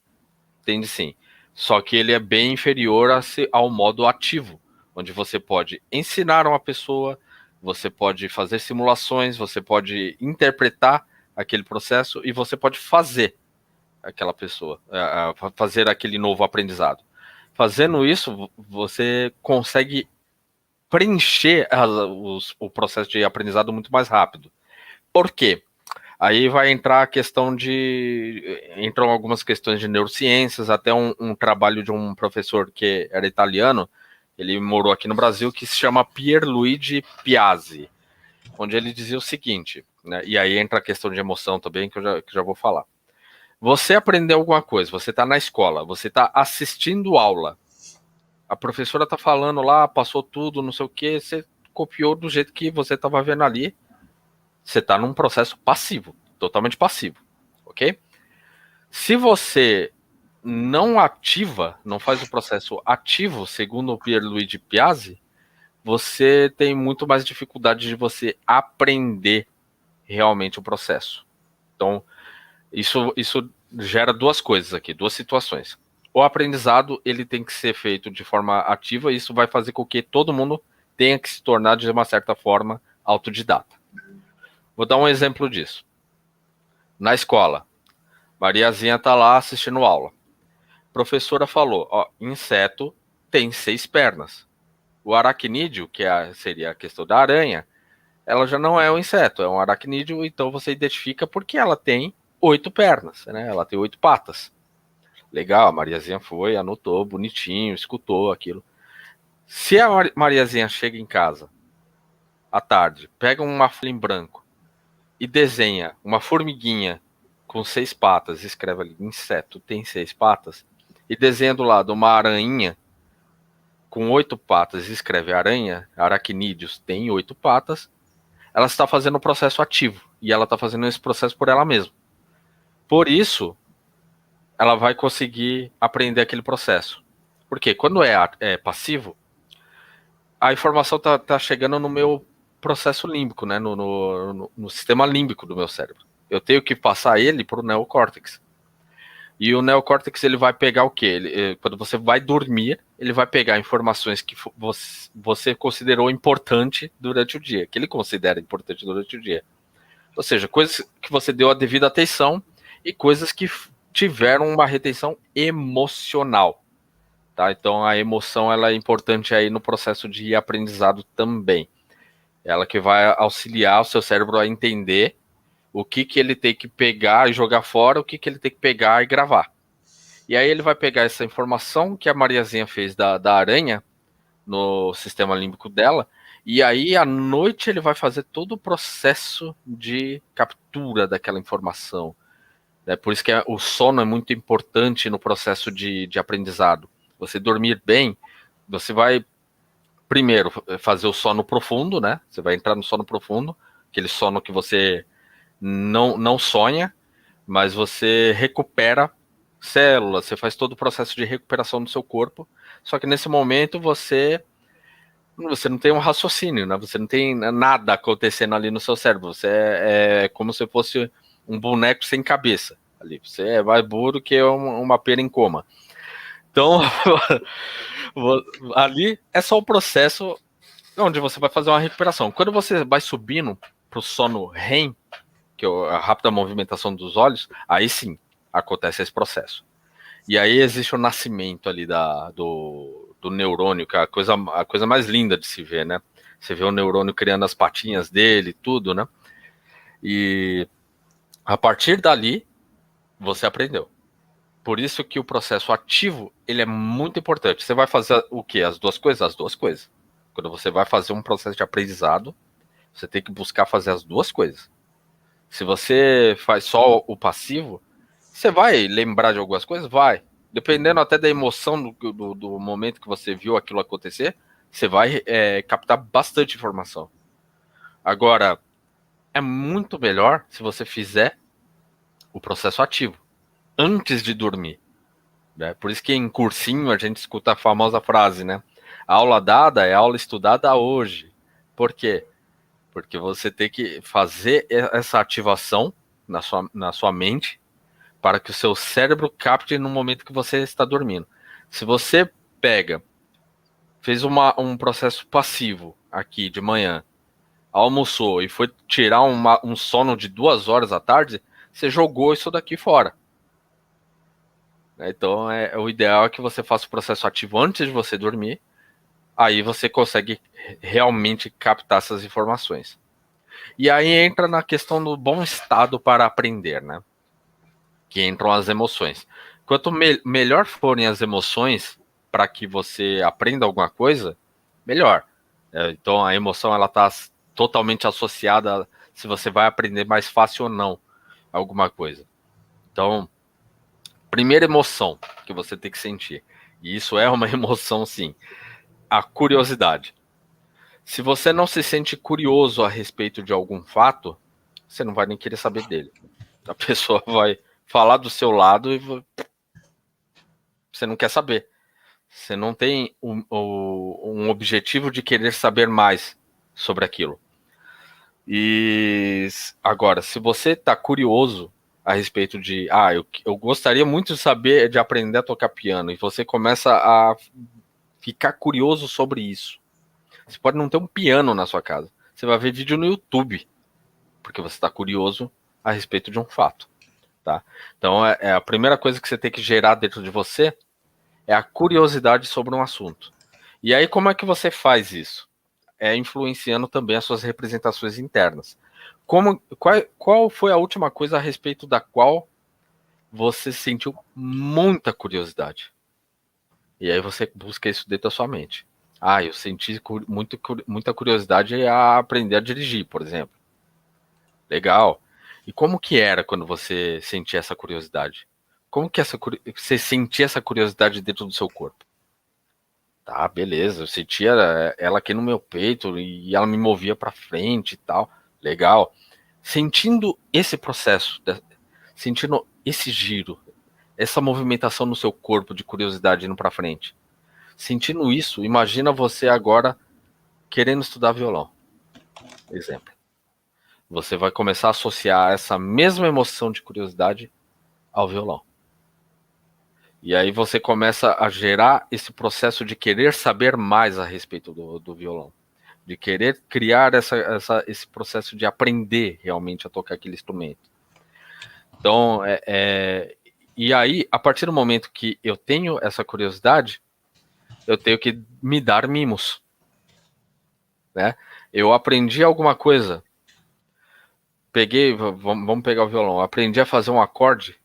S2: sim. Só que ele é bem inferior ao modo ativo, onde você pode ensinar uma pessoa, você pode fazer simulações, você pode interpretar aquele processo e você pode fazer aquela pessoa, fazer aquele novo aprendizado. Fazendo isso, você consegue preencher o processo de aprendizado muito mais rápido. Por quê? Aí vai entrar a questão entram algumas questões de neurociências, até um trabalho de um professor que era italiano, ele morou aqui no Brasil, que se chama Pierluigi Piazzi, onde ele dizia o seguinte, né, e aí entra a questão de emoção também, que eu já vou falar. Você aprendeu alguma coisa, você está na escola, você está assistindo aula, a professora está falando lá, passou tudo, não sei o que, você copiou do jeito que você estava vendo ali, você está num processo passivo, totalmente passivo, ok? Se você não ativa, não faz o processo ativo, segundo o Pierluigi Piazzi, você tem muito mais dificuldade de você aprender realmente o processo. Então, isso gera duas coisas aqui, duas situações. O aprendizado, ele tem que ser feito de forma ativa, e isso vai fazer com que todo mundo tenha que se tornar, de uma certa forma, autodidata. Vou dar um exemplo disso. Na escola, Mariazinha está lá assistindo aula. A professora falou, inseto tem 6 pernas. O aracnídeo, que seria a questão da aranha, ela já não é um inseto, é um aracnídeo, então você identifica porque ela tem 8 pernas, né? Ela tem 8 patas. Legal, a Mariazinha foi, anotou, bonitinho, escutou aquilo. Se a Mariazinha chega em casa, à tarde, pega uma folha em branco e desenha uma formiguinha com 6 patas, escreve ali, inseto tem 6 patas, e desenha do lado uma aranha com 8 patas, escreve aranha, aracnídeos tem 8 patas, ela está fazendo o processo ativo, e ela está fazendo esse processo por ela mesma. Por isso, ela vai conseguir aprender aquele processo. Porque quando é passivo, a informação tá chegando no meu processo límbico, né? No sistema límbico do meu cérebro. Eu tenho que passar ele para o neocórtex. E o neocórtex, ele vai pegar o quê? Quando você vai dormir, ele vai pegar informações que você considerou importante durante o dia, que ele considera importante durante o dia. Ou seja, coisas que você deu a devida atenção e coisas que tiveram uma retenção emocional. tá? Então a emoção ela é importante aí no processo de aprendizado também. Ela que vai auxiliar o seu cérebro a entender o que ele tem que pegar e jogar fora, o que ele tem que pegar e gravar. E aí ele vai pegar essa informação que a Mariazinha fez da aranha no sistema límbico dela, e aí à noite ele vai fazer todo o processo de captura daquela informação. Por isso que o sono é muito importante no processo de aprendizado. Você dormir bem, você vai primeiro fazer o sono profundo, né? Você vai entrar no sono profundo, aquele sono que você não sonha, mas você recupera células, você faz todo o processo de recuperação do seu corpo. Só que nesse momento você não tem um raciocínio, né? Você não tem nada acontecendo ali no seu cérebro. Você é como se fosse um boneco sem cabeça ali. Você é mais burro que uma pera em coma. Então, ali é só o processo onde você vai fazer uma recuperação. Quando você vai subindo para o sono REM, que é a rápida movimentação dos olhos, aí sim acontece esse processo. E aí existe o nascimento ali do neurônio, que é a coisa mais linda de se ver, né? Você vê o neurônio criando as patinhas dele, tudo, né? E a partir dali, você aprendeu. Por isso que o processo ativo, ele é muito importante. Você vai fazer o quê? As duas coisas? As duas coisas. Quando você vai fazer um processo de aprendizado, você tem que buscar fazer as duas coisas. Se você faz só o passivo, você vai lembrar de algumas coisas? Vai. Dependendo até da emoção do momento que você viu aquilo acontecer, você vai captar bastante informação. Agora, é muito melhor se você fizer o processo ativo antes de dormir. Né? Por isso que em cursinho a gente escuta a famosa frase, né? A aula dada é aula estudada hoje. Por quê? Porque você tem que fazer essa ativação na sua mente para que o seu cérebro capte no momento que você está dormindo. Se você fez um processo passivo aqui de manhã, almoçou e foi tirar um sono de 2 horas à tarde, você jogou isso daqui fora. Então, o ideal é que você faça o processo ativo antes de você dormir, aí você consegue realmente captar essas informações. E aí entra na questão do bom estado para aprender, né? Que entram as emoções. Quanto melhor forem as emoções para que você aprenda alguma coisa, melhor. Então a emoção ela está totalmente associada a se você vai aprender mais fácil ou não alguma coisa. Então, primeira emoção que você tem que sentir, e isso é uma emoção sim, a curiosidade. Se você não se sente curioso a respeito de algum fato, você não vai nem querer saber dele. A pessoa vai falar do seu lado e você não quer saber. Você não tem um objetivo de querer saber mais sobre aquilo. E agora, se você está curioso a respeito de, eu gostaria muito de saber, de aprender a tocar piano, e você começa a ficar curioso sobre isso. Você pode não ter um piano na sua casa. Você vai ver vídeo no YouTube, porque você está curioso a respeito de um fato. Tá? Então, a primeira coisa que você tem que gerar dentro de você é a curiosidade sobre um assunto. E aí, como é que você faz isso? Influenciando também as suas representações internas. Qual foi a última coisa a respeito da qual você sentiu muita curiosidade? E aí você busca isso dentro da sua mente. Eu senti muita curiosidade a aprender a dirigir, por exemplo. Legal. E como que era quando você sentia essa curiosidade? Como que você sentia essa curiosidade dentro do seu corpo? Tá, beleza. Eu sentia ela aqui no meu peito e ela me movia para frente e tal. Legal. Sentindo esse processo, sentindo esse giro, essa movimentação no seu corpo de curiosidade indo para frente. Sentindo isso, imagina você agora querendo estudar violão. Exemplo. Você vai começar a associar essa mesma emoção de curiosidade ao violão. E aí você começa a gerar esse processo de querer saber mais a respeito do violão. De querer criar esse processo de aprender realmente a tocar aquele instrumento. Então, e aí, a partir do momento que eu tenho essa curiosidade, eu tenho que me dar mimos, né? Eu aprendi alguma coisa, vamos pegar o violão, aprendi a fazer um acorde,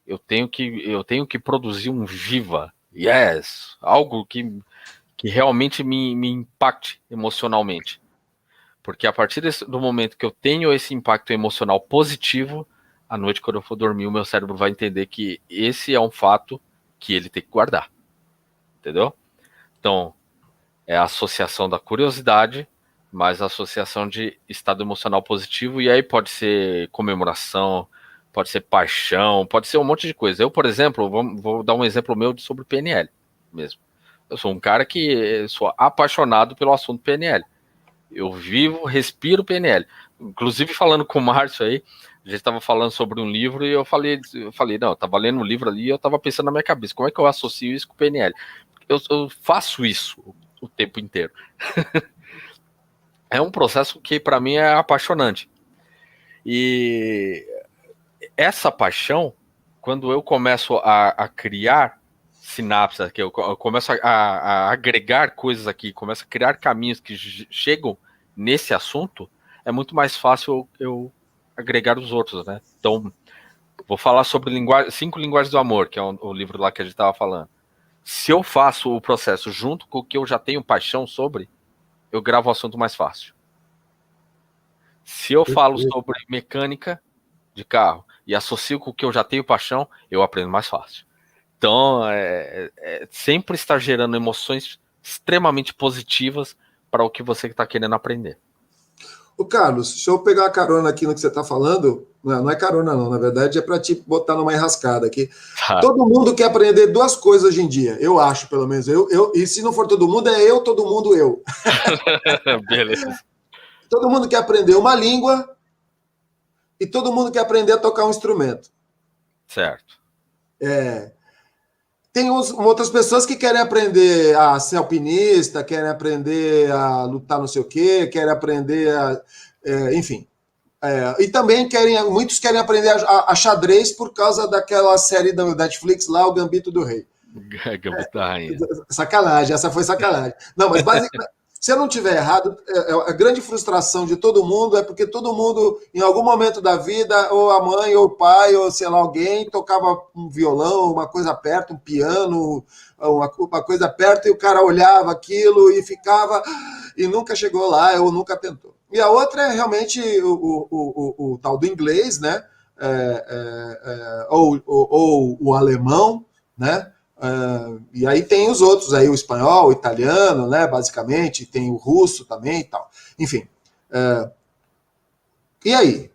S2: eu tenho que produzir um viva, yes, algo que realmente me impacte emocionalmente. Porque a partir do momento que eu tenho esse impacto emocional positivo, à noite, quando eu for dormir, o meu cérebro vai entender que esse é um fato que ele tem que guardar. Entendeu? Então, é a associação da curiosidade, mais a associação de estado emocional positivo, e aí pode ser comemoração, pode ser paixão, pode ser um monte de coisa. Eu, por exemplo, vou dar um exemplo meu sobre PNL mesmo. Eu sou um cara que sou apaixonado pelo assunto PNL. Eu vivo, respiro PNL. Inclusive, falando com o Márcio aí, a gente estava falando sobre um livro e eu falei, não, eu estava lendo um livro ali e eu estava pensando na minha cabeça, como é que eu associo isso com PNL? Eu faço isso o tempo inteiro. É um processo que, para mim, é apaixonante. E essa paixão, quando eu começo a criar sinapses aqui, eu começo a agregar coisas aqui, começo a criar caminhos que chegam nesse assunto, é muito mais fácil eu agregar os outros, né? Então, vou falar sobre 5 linguagens do amor, que é o livro lá que a gente estava falando. Se eu faço o processo junto com o que eu já tenho paixão sobre, eu gravo o assunto mais fácil. Se eu falo sobre mecânica de carro e associo com o que eu já tenho paixão, eu aprendo mais fácil. Então, sempre estar gerando emoções extremamente positivas para o que você está querendo aprender.
S1: Ô, Carlos, deixa eu pegar a carona aqui no que você está falando. Não é carona, não. Na verdade, é para te botar numa enrascada aqui.
S2: Tá.
S1: Todo mundo quer aprender 2 coisas hoje em dia. Eu acho, pelo menos. E se não for todo mundo, é eu, todo mundo, eu.
S2: Beleza.
S1: Todo mundo quer aprender uma língua e todo mundo quer aprender a tocar um instrumento.
S2: Certo.
S1: Tem outras pessoas que querem aprender a ser alpinista, querem aprender a lutar não sei o quê, querem aprender enfim. E também muitos querem aprender a xadrez por causa daquela série da Netflix lá, O Gambito do Rei.
S2: Gambito da Rainha.
S1: Sacanagem, essa foi sacanagem. Não, mas basicamente, se eu não tiver errado, a grande frustração de todo mundo é porque todo mundo, em algum momento da vida, ou a mãe, ou o pai, ou sei lá, alguém tocava um violão, uma coisa perto, um piano, uma coisa perto, e o cara olhava aquilo e ficava, e nunca chegou lá, ou nunca tentou. E a outra é realmente o tal do inglês, né? Ou o alemão, né? E aí tem os outros aí, o espanhol, o italiano, né, basicamente, tem o russo também e tal. Enfim. E aí?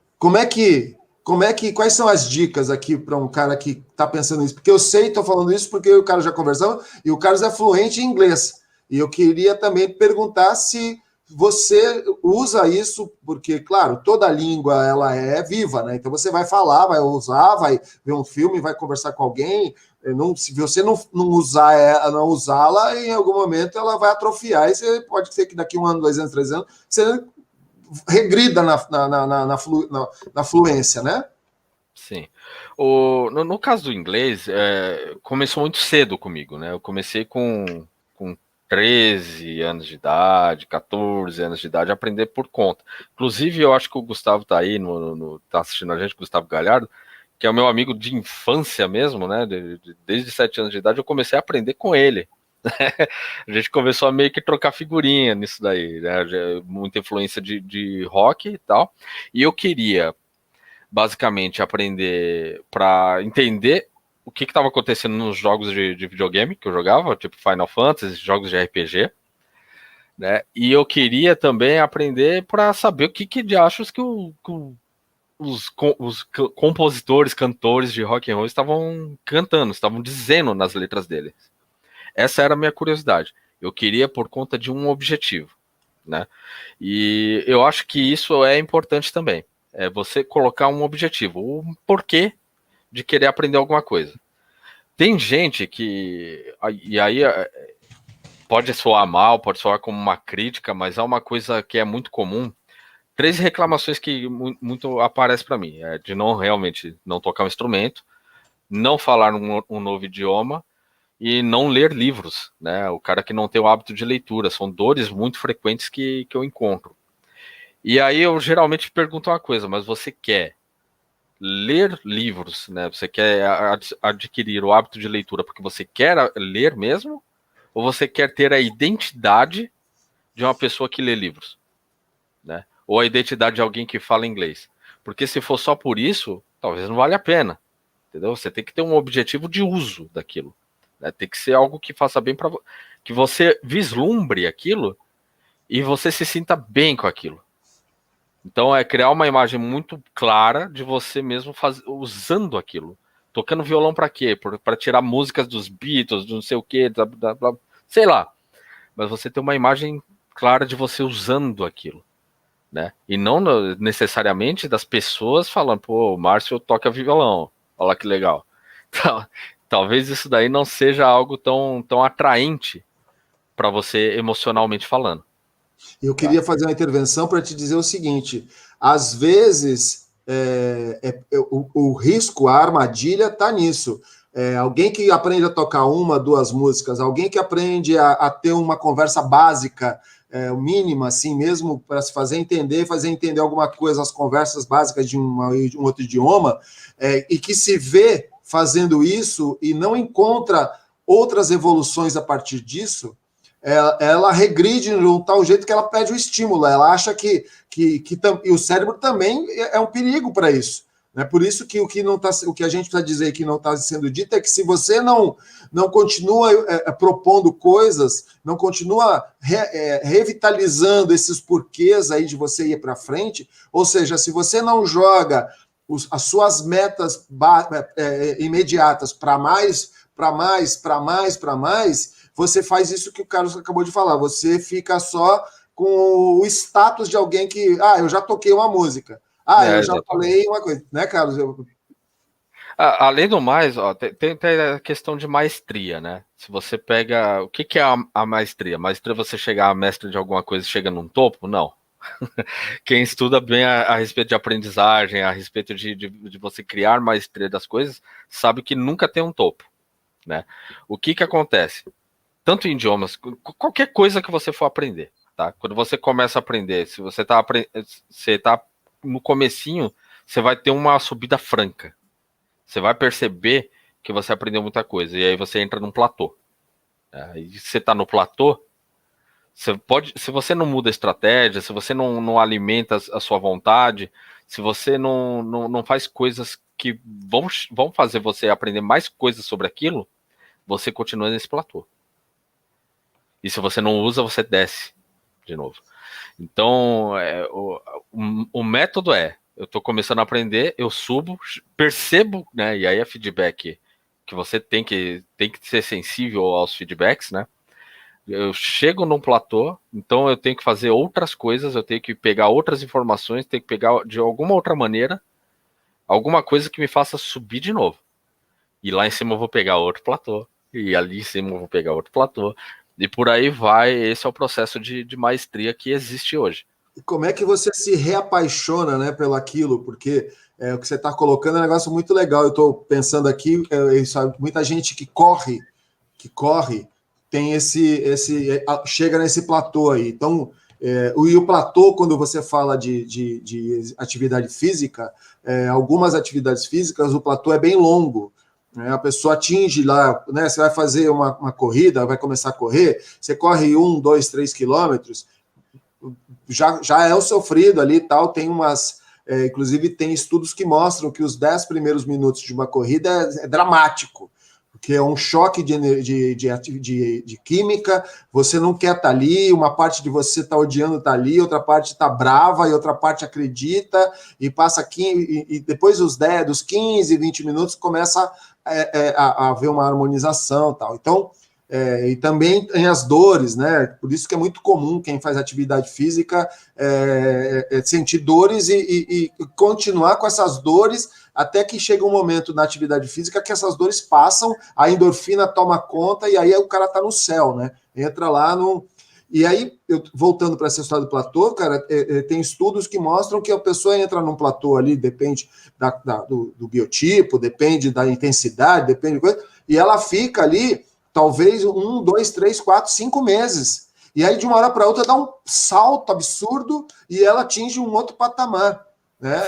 S1: Quais são as dicas aqui para um cara que está pensando nisso? Porque eu sei, estou falando isso porque o cara já conversou e o Carlos é fluente em inglês. E eu queria também perguntar se você usa isso, porque, claro, toda língua ela é viva, né? Então você vai falar, vai usar, vai ver um filme, vai conversar com alguém. Se você não usá-la, em algum momento ela vai atrofiar. E você pode ser que daqui 1 ano, 2 anos, 3 anos, você regrida na fluência, né?
S2: Sim. No caso do inglês, começou muito cedo comigo, né? Eu comecei com 13 anos de idade, 14 anos de idade, a aprender por conta. Inclusive, eu acho que o Gustavo tá aí, tá assistindo a gente, Gustavo Galhardo, que é o meu amigo de infância mesmo, né? Desde 7 anos de idade, eu comecei a aprender com ele. A gente começou a meio que trocar figurinha nisso daí, né? Muita influência de rock e tal. E eu queria basicamente aprender para entender o que estava acontecendo nos jogos de videogame que eu jogava, tipo Final Fantasy, jogos de RPG, né? E eu queria também aprender para saber o que de achos que os compositores, cantores de rock and roll estavam cantando, estavam dizendo nas letras deles. Essa era a minha curiosidade. Eu queria por conta de um objetivo, né? E eu acho que isso é importante também. É você colocar um objetivo, um porquê de querer aprender alguma coisa. Tem gente que, e aí pode soar mal, pode soar como uma crítica, mas há uma coisa que é muito comum. 3 reclamações que muito aparecem para mim, de não realmente não tocar um instrumento, não falar um novo idioma e não ler livros, né? O cara que não tem o hábito de leitura, são dores muito frequentes que eu encontro. E aí eu geralmente pergunto uma coisa, mas você quer ler livros, né? Você quer adquirir o hábito de leitura porque você quer ler mesmo? Ou você quer ter a identidade de uma pessoa que lê livros, né? Ou a identidade de alguém que fala inglês? Porque se for só por isso, talvez não valha a pena, entendeu? Você tem que ter um objetivo de uso daquilo, né? Tem que ser algo que faça bem para que você vislumbre aquilo e você se sinta bem com aquilo. Então é criar uma imagem muito clara de você mesmo usando aquilo. Tocando violão para quê? Para tirar músicas dos Beatles, do não sei o quê, sei lá. Mas você tem uma imagem clara de você usando aquilo, né? E não necessariamente das pessoas falando, pô, o Márcio toca violão, olha lá que legal. Então, talvez isso daí não seja algo tão atraente para você emocionalmente falando.
S1: Eu queria fazer uma intervenção para te dizer o seguinte: às vezes o risco, a armadilha está nisso. Alguém que aprende a tocar uma, duas músicas, alguém que aprende a ter uma conversa básica, mínima, assim mesmo, para se fazer entender alguma coisa, as conversas básicas de um outro idioma, e que se vê fazendo isso e não encontra outras evoluções a partir disso, ela regride de um tal jeito que ela perde o estímulo, ela acha que e o cérebro também é um perigo para isso. Né? Por isso que o que a gente precisa dizer que não está sendo dito é que se você não continua propondo coisas, não continua revitalizando esses porquês aí de você ir para frente, ou seja, se você não joga as suas metas imediatas para mais, você faz isso que o Carlos acabou de falar, você fica só com o status de alguém que, eu já toquei uma música, eu já falei uma coisa, né, Carlos?
S2: Além do mais, ó, tem a questão de maestria, né? Se você pega, o que é a maestria? Maestria é você chegar a mestre de alguma coisa e chega num topo? Não. Quem estuda bem a respeito de aprendizagem, a respeito de você criar maestria das coisas, sabe que nunca tem um topo, né? O que acontece? Tanto em idiomas, qualquer coisa que você for aprender, tá? Quando você começa a aprender, se você tá no comecinho, você vai ter uma subida franca. Você vai perceber que você aprendeu muita coisa, e aí você entra num platô. Aí você tá no platô, se você não muda a estratégia, se você não alimenta a sua vontade, se você não faz coisas que vão fazer você aprender mais coisas sobre aquilo, você continua nesse platô. E se você não usa, você desce de novo. Então, o método eu estou começando a aprender, eu subo, percebo, né? E aí é feedback que você tem que ser sensível aos feedbacks, né? Eu chego num platô, então eu tenho que fazer outras coisas, eu tenho que pegar outras informações, tenho que pegar de alguma outra maneira, alguma coisa que me faça subir de novo. E lá em cima eu vou pegar outro platô, e ali em cima eu vou pegar outro platô. E por aí vai, esse é o processo de maestria que existe hoje.
S1: E como é que você se reapaixona, né, pelo aquilo? Porque o que você está colocando é um negócio muito legal. Eu estou pensando aqui, muita gente que corre, tem chega nesse platô aí. Então, e o platô, quando você fala de atividade física, algumas atividades físicas, o platô é bem longo. A pessoa atinge lá, né? Você vai fazer uma corrida, vai começar a correr, você corre 1, 2, 3 quilômetros, já é o sofrido ali e tal, tem inclusive tem estudos que mostram que os 10 primeiros minutos de uma corrida é dramático, porque é um choque de química, você não quer estar ali, uma parte de você está odiando estar ali, outra parte está brava, e outra parte acredita, e passa 15, e depois dos 15, 20 minutos começa a haver uma harmonização tal. Então, e também tem as dores, né? Por isso que é muito comum quem faz atividade física sentir dores e continuar com essas dores até que chega um momento na atividade física que essas dores passam, a endorfina toma conta e aí o cara tá no céu, né? Entra lá no... E aí, voltando para essa história do platô, cara, tem estudos que mostram que a pessoa entra num platô ali, depende do biotipo, depende da intensidade, depende de coisa, e ela fica ali talvez 1, 2, 3, 4, 5 meses. E aí, de uma hora para outra, dá um salto absurdo e ela atinge um outro patamar. Né?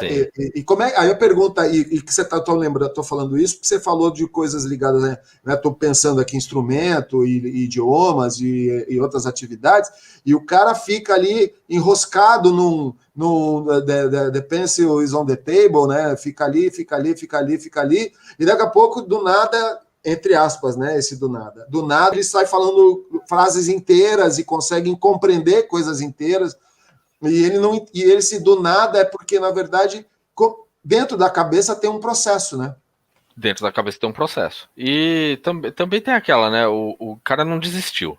S1: E como é, aí eu pergunto, e que você está lembrando, estou falando isso, porque você falou de coisas ligadas, né? Estou pensando aqui em instrumento e idiomas e outras atividades, e o cara fica ali enroscado the pencil is on the table, né? Fica ali, e daqui a pouco, do nada, entre aspas, né? Esse do nada ele sai falando frases inteiras e consegue compreender coisas inteiras. E ele se do nada é porque, na verdade, dentro da cabeça tem um processo, né?
S2: Dentro da cabeça tem um processo. E também tem aquela, né? O cara não desistiu.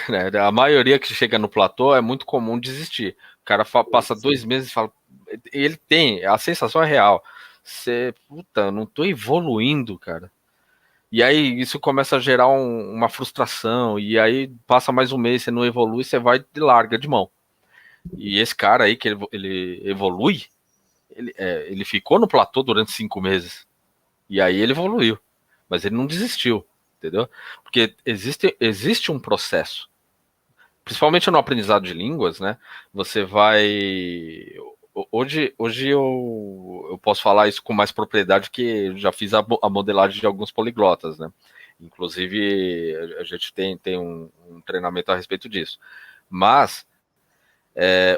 S2: Né? A maioria que chega no platô é muito comum desistir. O cara passa 2 meses e fala. Ele tem, a sensação é real. Você, puta, não tô evoluindo, cara. E aí isso começa a gerar uma frustração. E aí passa mais um mês, você não evolui, você vai e larga de mão. E esse cara aí, que ele evolui, ele ficou no platô durante 5 meses. E aí ele evoluiu. Mas ele não desistiu, entendeu? Porque existe um processo. Principalmente no aprendizado de línguas, né? Você vai... Hoje eu posso falar isso com mais propriedade, que eu já fiz a modelagem de alguns poliglotas, né? Inclusive, a gente tem um treinamento a respeito disso. Mas...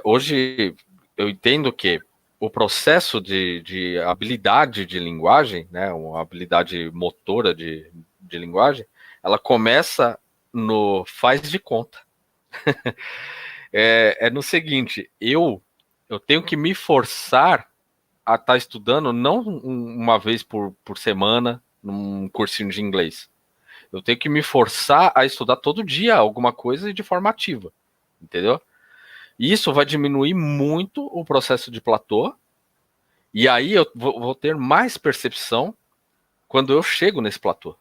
S2: hoje eu entendo que o processo de habilidade de linguagem, né, uma habilidade motora de linguagem, ela começa no faz de conta. No seguinte, eu tenho que me forçar a estar estudando não uma vez por semana num cursinho de inglês. Eu tenho que me forçar a estudar todo dia alguma coisa de forma ativa, entendeu? Isso vai diminuir muito o processo de platô, e aí eu vou ter mais percepção quando eu chego nesse platô,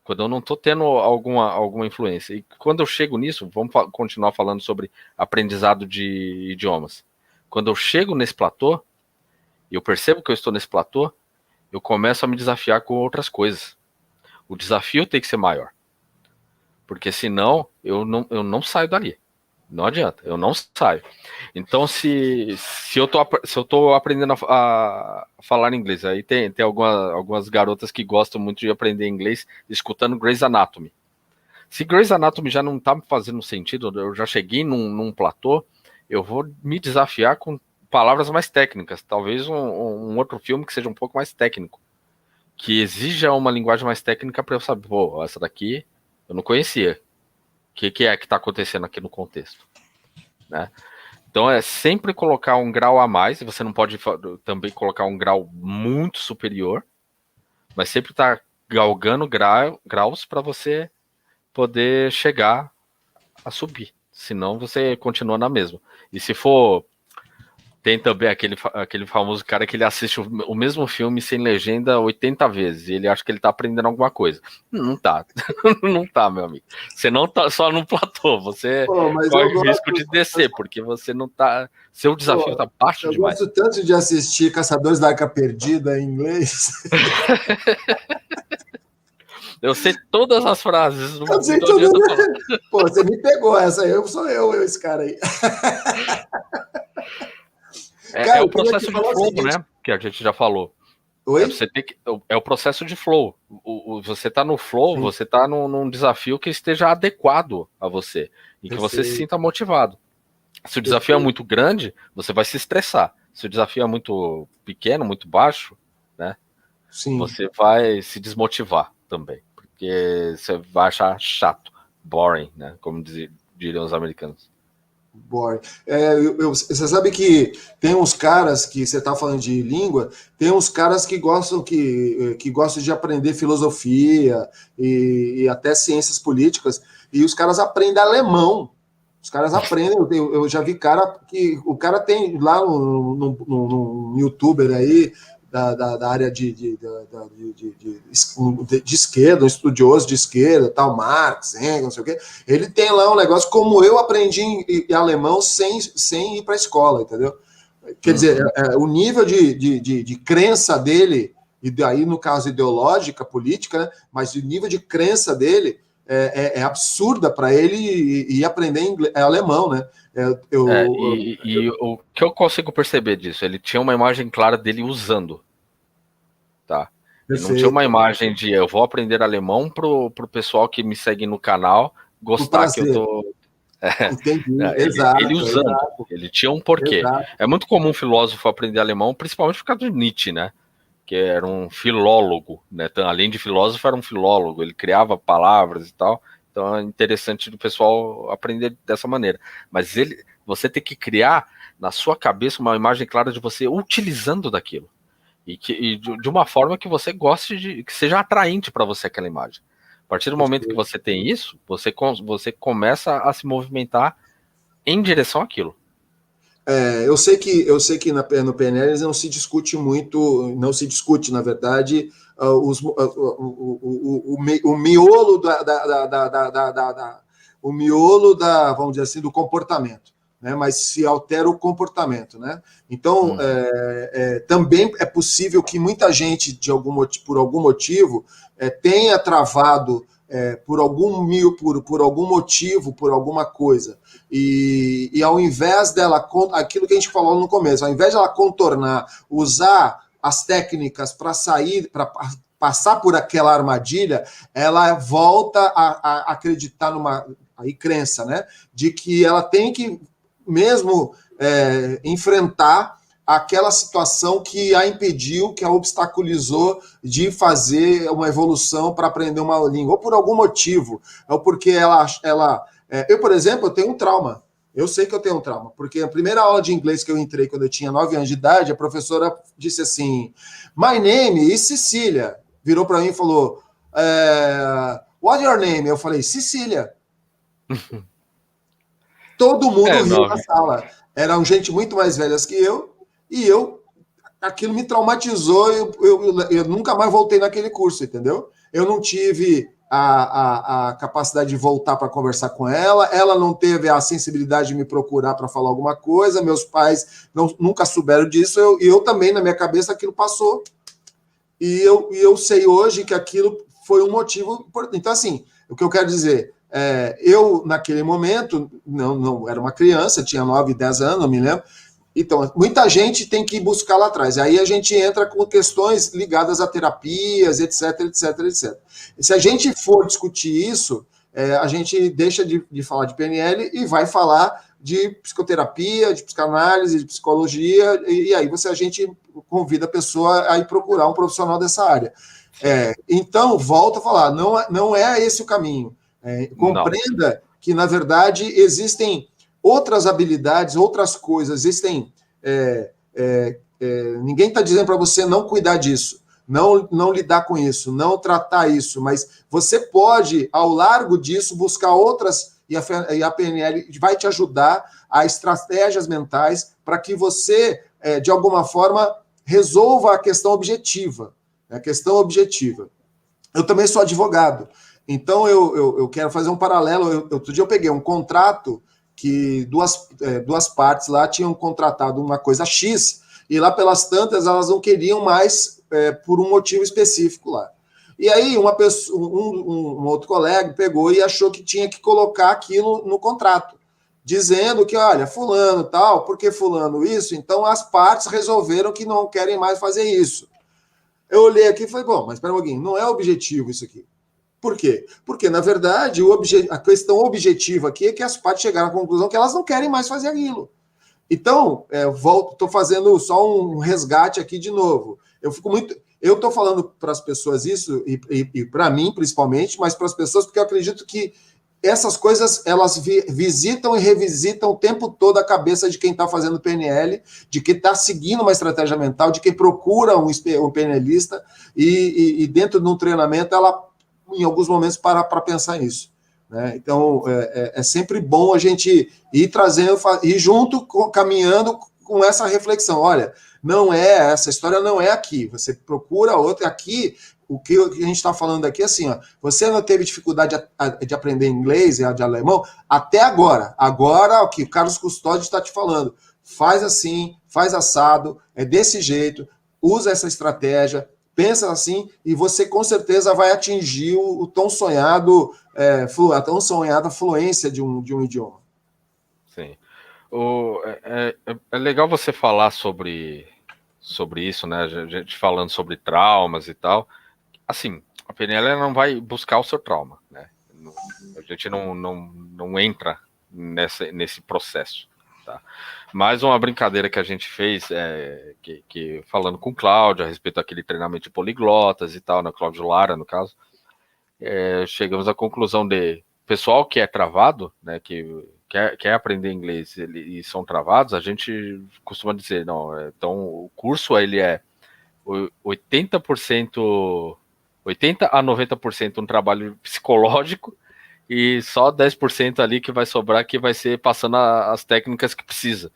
S2: quando eu não estou tendo alguma influência. E quando eu chego nisso, vamos continuar falando sobre aprendizado de idiomas. Quando eu chego nesse platô, eu percebo que eu estou nesse platô, eu começo a me desafiar com outras coisas. O desafio tem que ser maior, porque senão eu não saio dali. Não adianta, eu não saio. Então, se eu tô aprendendo a falar inglês, aí tem algumas garotas que gostam muito de aprender inglês escutando Grey's Anatomy. Se Grey's Anatomy já não tá me fazendo sentido, eu já cheguei num platô, eu vou me desafiar com palavras mais técnicas. Talvez um outro filme que seja um pouco mais técnico, que exija uma linguagem mais técnica para eu saber, pô, essa daqui eu não conhecia. O que é que está acontecendo aqui no contexto, né? Então é sempre colocar um grau a mais, e você não pode também colocar um grau muito superior, mas sempre estar galgando graus para você poder chegar a subir, senão você continua na mesma. E se for... Tem também aquele famoso cara que ele assiste o mesmo filme sem legenda 80 vezes, e ele acha que ele tá aprendendo alguma coisa. Não tá. Não tá, meu amigo. Você não tá só no platô, você corre o risco de descer, porque você não tá... Seu desafio tá baixo demais.
S1: Eu gosto tanto de assistir Caçadores da Arca Perdida em inglês.
S2: Eu sei todas as frases.
S1: Eu sei tudo. Pô, você me pegou essa aí. Sou eu esse cara aí.
S2: Cara, é o processo de flow, né? Que a gente já falou.
S1: Oi?
S2: É o processo de flow. Você tá no flow, sim, você tá num desafio que esteja adequado a você. E que você se sinta motivado. Se o desafio é muito grande, você vai se estressar. Se o desafio é muito pequeno, muito baixo, né? Sim. Você vai se desmotivar também. Porque você vai achar chato, boring, né? Como diriam os americanos.
S1: Boring. Você sabe que tem uns caras que você está falando de língua, tem uns caras que gostam de aprender filosofia e até ciências políticas, e os caras aprendem alemão. Os caras aprendem. Eu já vi cara que o cara tem lá no youtuber aí da área de esquerda, um estudioso de esquerda, tal, Marx, Engels, não sei o quê. Ele tem lá um negócio, como eu aprendi em alemão sem ir para a escola, entendeu? Quer dizer, o nível de crença dele e daí, no caso, ideológica, política, né? Mas o nível de crença dele é absurda para ele ir aprender alemão, né?
S2: O que eu consigo perceber disso, ele tinha uma imagem clara dele usando, tá? Ele não tinha uma imagem de eu vou aprender alemão pro pessoal que me segue no canal gostar que eu tô...
S1: Entendi, exato.
S2: Ele usando, exato. Ele tinha um porquê. Exato. É muito comum um filósofo aprender alemão, principalmente por causa de Nietzsche, né? Que era um filólogo, né? Então, além de filósofo, era um filólogo, ele criava palavras e tal. Então é interessante do pessoal aprender dessa maneira. Mas você tem que criar na sua cabeça uma imagem clara de você utilizando daquilo. E de uma forma que você goste que seja atraente para você aquela imagem. A partir do momento que você tem isso, você começa a se movimentar em direção àquilo.
S1: Eu sei que no PNL não se discute muito, não se discute, na verdade, o miolo o miolo vamos dizer assim, do comportamento, né? Mas se altera o comportamento, né? Então, também é possível que muita gente, por algum motivo, tenha travado por algum motivo, por alguma coisa. E ao invés dela, aquilo que a gente falou no começo, ao invés dela contornar, usar as técnicas para sair, para passar por aquela armadilha, ela volta a acreditar numa crença, né? De que ela tem que mesmo enfrentar aquela situação que a impediu, que a obstaculizou de fazer uma evolução para aprender uma língua, ou por algum motivo, ou porque eu, por exemplo, eu tenho um trauma. Eu sei que eu tenho um trauma, porque a primeira aula de inglês que eu entrei quando eu tinha 9 anos de idade, a professora disse assim, my name is Cecília. Virou para mim e falou, what's your name? Eu falei, Cecília. Todo mundo riu na sala. Eram gente muito mais velhas que eu, e aquilo me traumatizou, eu nunca mais voltei naquele curso, entendeu? Eu não tive a capacidade de voltar para conversar com ela não teve a sensibilidade de me procurar para falar alguma coisa, meus pais nunca souberam disso, e eu também, na minha cabeça, aquilo passou, e eu sei hoje que aquilo foi um motivo importante. Então, assim, o que eu quero dizer, eu, naquele momento, não era uma criança, tinha 9, 10 anos, não me lembro. Então, muita gente tem que buscar lá atrás. Aí a gente entra com questões ligadas a terapias, etc, etc, etc. Se a gente for discutir isso, a gente deixa de falar de PNL e vai falar de psicoterapia, de psicanálise, de psicologia, e aí a gente convida a pessoa a ir procurar um profissional dessa área. Então, volto a falar, não é esse o caminho. Compreenda que, na verdade, existem outras habilidades, outras coisas, existem... ninguém está dizendo para você não cuidar disso, não lidar com isso, não tratar isso, mas você pode, ao largo disso, buscar outras, e a PNL vai te ajudar a estratégias mentais para que você, de alguma forma, resolva a questão objetiva. A questão objetiva. Eu também sou advogado, então eu quero fazer um paralelo. Outro dia eu peguei um contrato que duas partes lá tinham contratado uma coisa X, e lá pelas tantas elas não queriam mais por um motivo específico lá. E aí um outro colega pegou e achou que tinha que colocar aquilo no contrato, dizendo que, olha, fulano tal, porque fulano isso, então as partes resolveram que não querem mais fazer isso. Eu olhei aqui e falei, bom, mas espera um pouquinho, não é objetivo isso aqui. Por quê? Porque, na verdade, a questão objetiva aqui é que as partes chegaram à conclusão que elas não querem mais fazer aquilo. Então, estou fazendo só um resgate aqui de novo. Eu estou falando para as pessoas isso, e para mim, principalmente, mas para as pessoas, porque eu acredito que essas coisas, elas visitam e revisitam o tempo todo a cabeça de quem está fazendo PNL, de quem está seguindo uma estratégia mental, de quem procura um PNLista, e dentro de um treinamento, ela, em alguns momentos, para pensar nisso. Né? Então, é sempre bom a gente ir trazendo, ir junto, caminhando com essa reflexão. Olha, essa história não é aqui, você procura outra aqui. O que a gente está falando aqui é assim, ó, você não teve dificuldade de aprender inglês e de alemão até agora. Agora, o que o Carlos Custódio está te falando, faz assim, faz assado, é desse jeito, usa essa estratégia, pensa assim, e você com certeza vai atingir o tão sonhado, a tão sonhada fluência de um idioma.
S2: Sim. É legal você falar sobre isso, né? A gente falando sobre traumas e tal. Assim, a PNL não vai buscar o seu trauma, né? A gente não entra nesse processo, tá? Mais uma brincadeira que a gente fez, que falando com o Cláudio a respeito daquele treinamento de poliglotas e tal, né? Cláudio Lara, no caso, chegamos à conclusão de pessoal que é travado, né? Que quer aprender inglês e são travados, a gente costuma dizer, não, então o curso ele é 80% a 90% um trabalho psicológico e só 10% ali que vai sobrar, que vai ser passando as técnicas que precisa.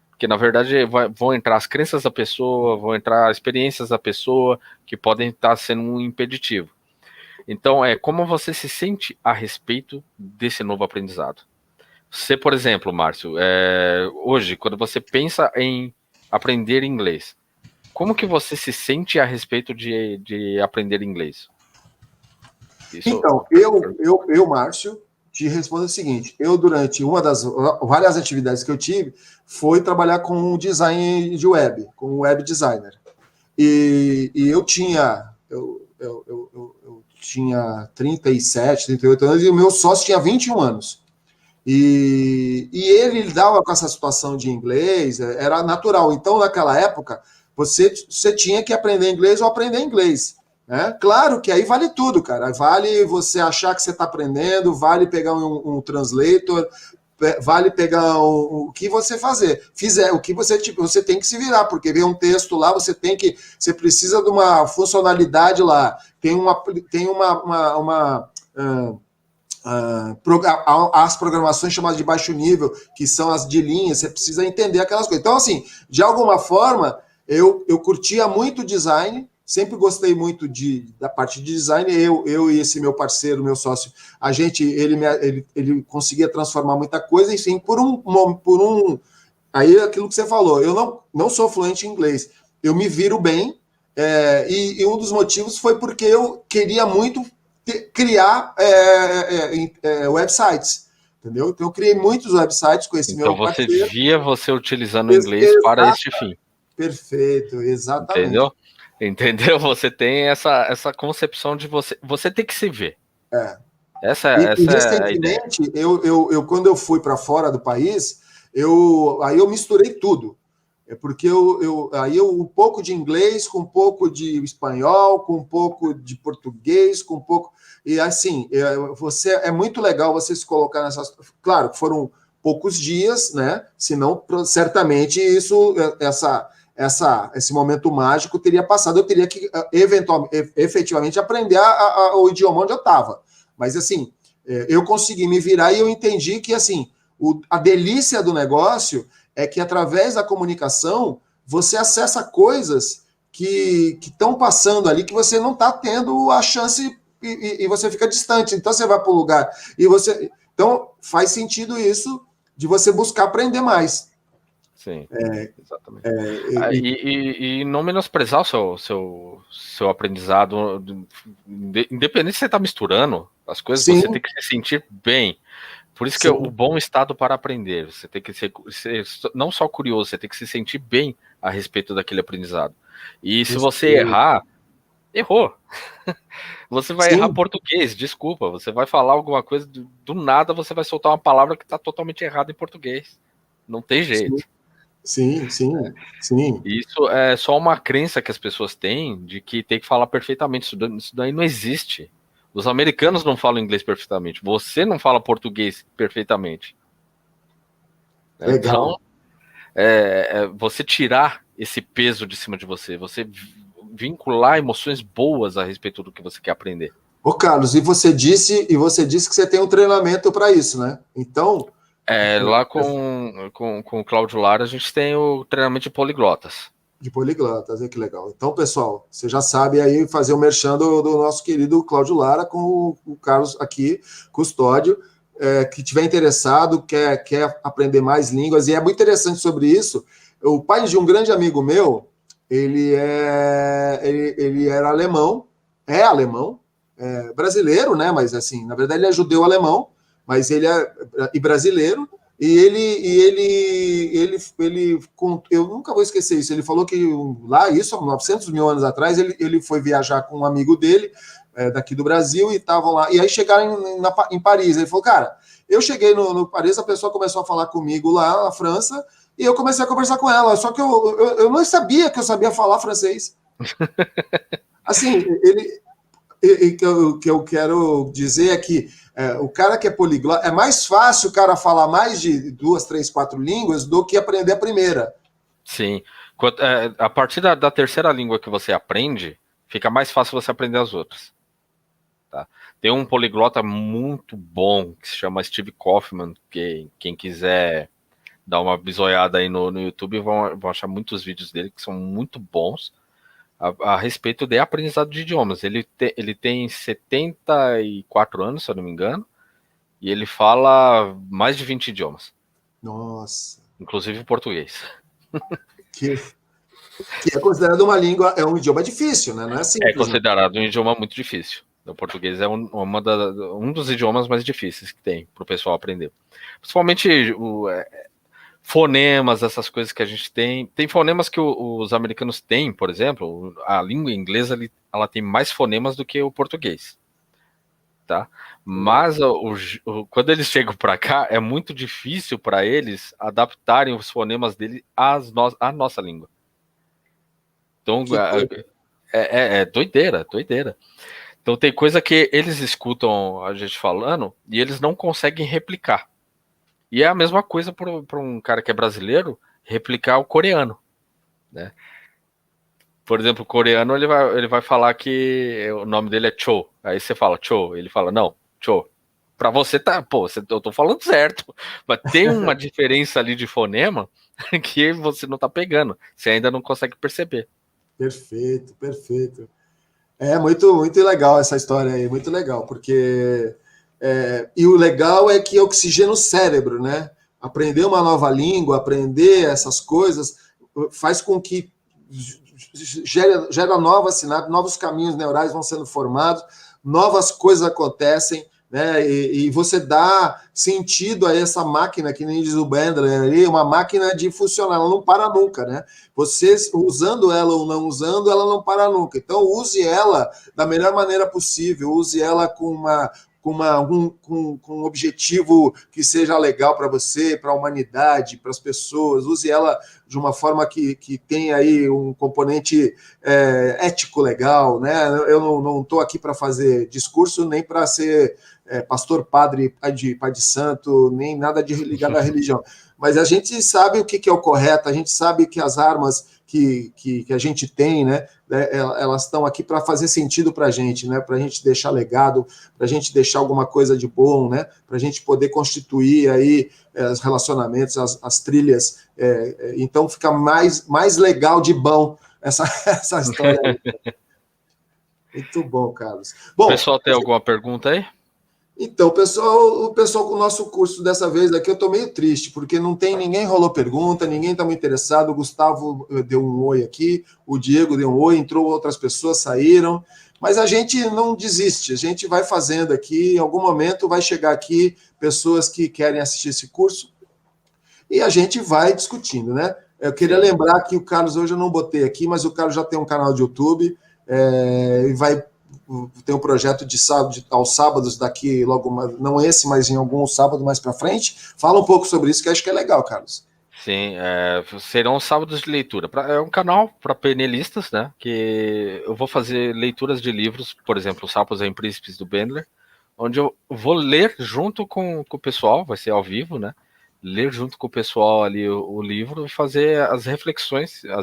S2: Porque, na verdade, vão entrar as crenças da pessoa, vão entrar as experiências da pessoa, que podem estar sendo um impeditivo. Então, como você se sente a respeito desse novo aprendizado? Você, por exemplo, Márcio, hoje, quando você pensa em aprender inglês, como que você se sente a respeito de aprender inglês?
S1: Então, Márcio, te respondo o seguinte: eu, durante uma das várias atividades que eu tive, foi trabalhar com design de web, com web designer. E eu tinha 37, 38 anos e o meu sócio tinha 21 anos. E ele lidava com essa situação de inglês, era natural. Então, naquela época, você tinha que aprender inglês ou aprender inglês. Né? Claro que aí vale tudo, cara. Vale você achar que você está aprendendo, vale pegar um translator, vale pegar o que você fizer, o que você tem que se virar, porque vem um texto lá, você precisa de uma funcionalidade lá, tem as programações chamadas de baixo nível, que são as de linha, você precisa entender aquelas coisas. Então, assim, de alguma forma, eu curtia muito design, sempre gostei muito da parte de design. Eu e esse meu parceiro, meu sócio, ele conseguia transformar muita coisa, enfim, aí aquilo que você falou, eu não sou fluente em inglês, eu me viro bem, e um dos motivos foi porque eu queria muito criar websites, entendeu? Então eu criei muitos websites com esse meu parceiro.
S2: Então você via você utilizando o inglês para este fim.
S1: Perfeito, exatamente.
S2: Entendeu? Você tem essa concepção de você tem que se ver. Essa é a ideia.
S1: Eu quando eu fui para fora do país, aí eu misturei tudo. Porque um pouco de inglês, com um pouco de espanhol, com um pouco de português, com um pouco. E assim, é muito legal você se colocar nessas. Claro, foram poucos dias, né? Senão, certamente, esse momento mágico teria passado. Eu teria que, efetivamente, aprender o idioma onde eu estava. Mas, assim, eu consegui me virar e eu entendi que, assim, a delícia do negócio é que, através da comunicação, você acessa coisas que estão passando ali, que você não está tendo a chance e você fica distante. Então, você vai para o lugar e você... Então, faz sentido isso de você buscar aprender mais.
S2: Sim, exatamente. E não menosprezar o seu aprendizado, independente se você está misturando as coisas, sim, você tem que se sentir bem. Por isso que é o bom estado para aprender. Você tem que ser não só curioso, você tem que se sentir bem a respeito daquele aprendizado. E se você errar, errou. Você vai errar português, desculpa. Você vai falar alguma coisa, do nada você vai soltar uma palavra que está totalmente errada em português. Não tem jeito.
S1: Sim.
S2: Isso é só uma crença que as pessoas têm de que tem que falar perfeitamente. Isso daí não existe. Os americanos não falam inglês perfeitamente. Você não fala português perfeitamente.
S1: Legal.
S2: Então, você tirar esse peso de cima de você. Você vincular emoções boas a respeito do que você quer aprender.
S1: Ô, Carlos, e você disse que você tem um treinamento para isso, né? Então...
S2: lá com o Cláudio Lara, a gente tem o treinamento de poliglotas.
S1: De poliglotas, que legal. Então, pessoal, você já sabe aí fazer o merchan do nosso querido Cláudio Lara com o Carlos aqui, custódio, que tiver interessado, quer aprender mais línguas, e é muito interessante sobre isso. O pai de um grande amigo meu, ele era alemão, é alemão, brasileiro, né? Mas assim, na verdade ele é judeu-alemão, mas ele é e brasileiro. Eu nunca vou esquecer isso. Ele falou que lá, isso há 900 mil anos atrás, ele foi viajar com um amigo dele, daqui do Brasil, e estavam lá. E aí chegaram em Paris. Ele falou, cara, eu cheguei no Paris, a pessoa começou a falar comigo lá na França, e eu comecei a conversar com ela. Só que eu não sabia que eu sabia falar francês. Assim, o que eu quero dizer é que o cara que é poliglota, é mais fácil o cara falar mais de 2, 3, 4 línguas do que aprender a primeira.
S2: Sim. A partir da terceira língua que você aprende, fica mais fácil você aprender as outras. Tá? Tem um poliglota muito bom que se chama Steve Kaufmann, que quem quiser dar uma bisoiada aí no YouTube vão achar muitos vídeos dele que são muito bons a respeito de aprendizado de idiomas. Ele tem 74 anos, se eu não me engano, e ele fala mais de 20 idiomas.
S1: Nossa.
S2: Inclusive português.
S1: Que é considerado uma língua, é um idioma difícil, né? Não é simples.
S2: É considerado um idioma muito difícil. O português é um dos idiomas mais difíceis que tem para o pessoal aprender. Principalmente fonemas, essas coisas que a gente tem. Tem fonemas que os americanos têm, por exemplo, a língua inglesa ela tem mais fonemas do que o português. Tá? Mas quando eles chegam para cá, é muito difícil para eles adaptarem os fonemas dele à nossa língua. Então, é doideira. Então tem coisa que eles escutam a gente falando e eles não conseguem replicar. E é a mesma coisa para um cara que é brasileiro replicar o coreano, né? Por exemplo, o coreano ele vai falar que o nome dele é Cho. Aí você fala Cho, ele fala não, Cho. Para você tá, pô, eu tô falando certo, mas tem uma diferença ali de fonema que você não tá pegando, você ainda não consegue perceber.
S1: Perfeito. É muito legal essa história aí, muito legal, porque e o legal é que oxigena o cérebro, né? Aprender uma nova língua, aprender essas coisas, faz com que gera novas sinapses, novos caminhos neurais vão sendo formados, novas coisas acontecem, né? E você dá sentido a essa máquina, que nem diz o Bendler ali, uma máquina de funcionar, ela não para nunca, né? Você usando ela ou não usando, ela não para nunca. Então use ela da melhor maneira possível, use ela com um objetivo que seja legal para você, para a humanidade, para as pessoas. Use ela de uma forma que tenha aí um componente ético legal, né? Eu não estou aqui para fazer discurso, nem para ser pastor, padre, pai de santo, nem nada ligado à religião. Mas a gente sabe o que é o correto, a gente sabe que as armas que a gente tem, né, elas estão aqui para fazer sentido para a gente, né, para a gente deixar legado, para a gente deixar alguma coisa de bom, né, para a gente poder constituir aí os relacionamentos, as trilhas, então fica mais legal de bom essa história aí. Muito bom, Carlos. Bom,
S2: o pessoal tem alguma pergunta aí?
S1: Então, o pessoal com o nosso curso dessa vez aqui, eu estou meio triste, porque ninguém rolou pergunta, ninguém está muito interessado. O Gustavo deu um oi aqui, o Diego deu um oi, entrou outras pessoas, saíram. Mas a gente não desiste, a gente vai fazendo aqui, em algum momento vai chegar aqui pessoas que querem assistir esse curso e a gente vai discutindo, né? Eu queria lembrar que o Carlos, hoje eu não botei aqui, mas o Carlos já tem um canal de YouTube e vai tem um projeto de sábado aos sábados daqui logo, não esse, mas em algum sábado mais para frente. Fala um pouco sobre isso, que acho que é legal, Carlos.
S2: Sim, serão sábados de leitura. É um canal para panelistas, né? Que eu vou fazer leituras de livros, por exemplo, Sapos em Príncipes do Bendler, onde eu vou ler junto com o pessoal, vai ser ao vivo, né? Ler junto com o pessoal ali o livro e fazer as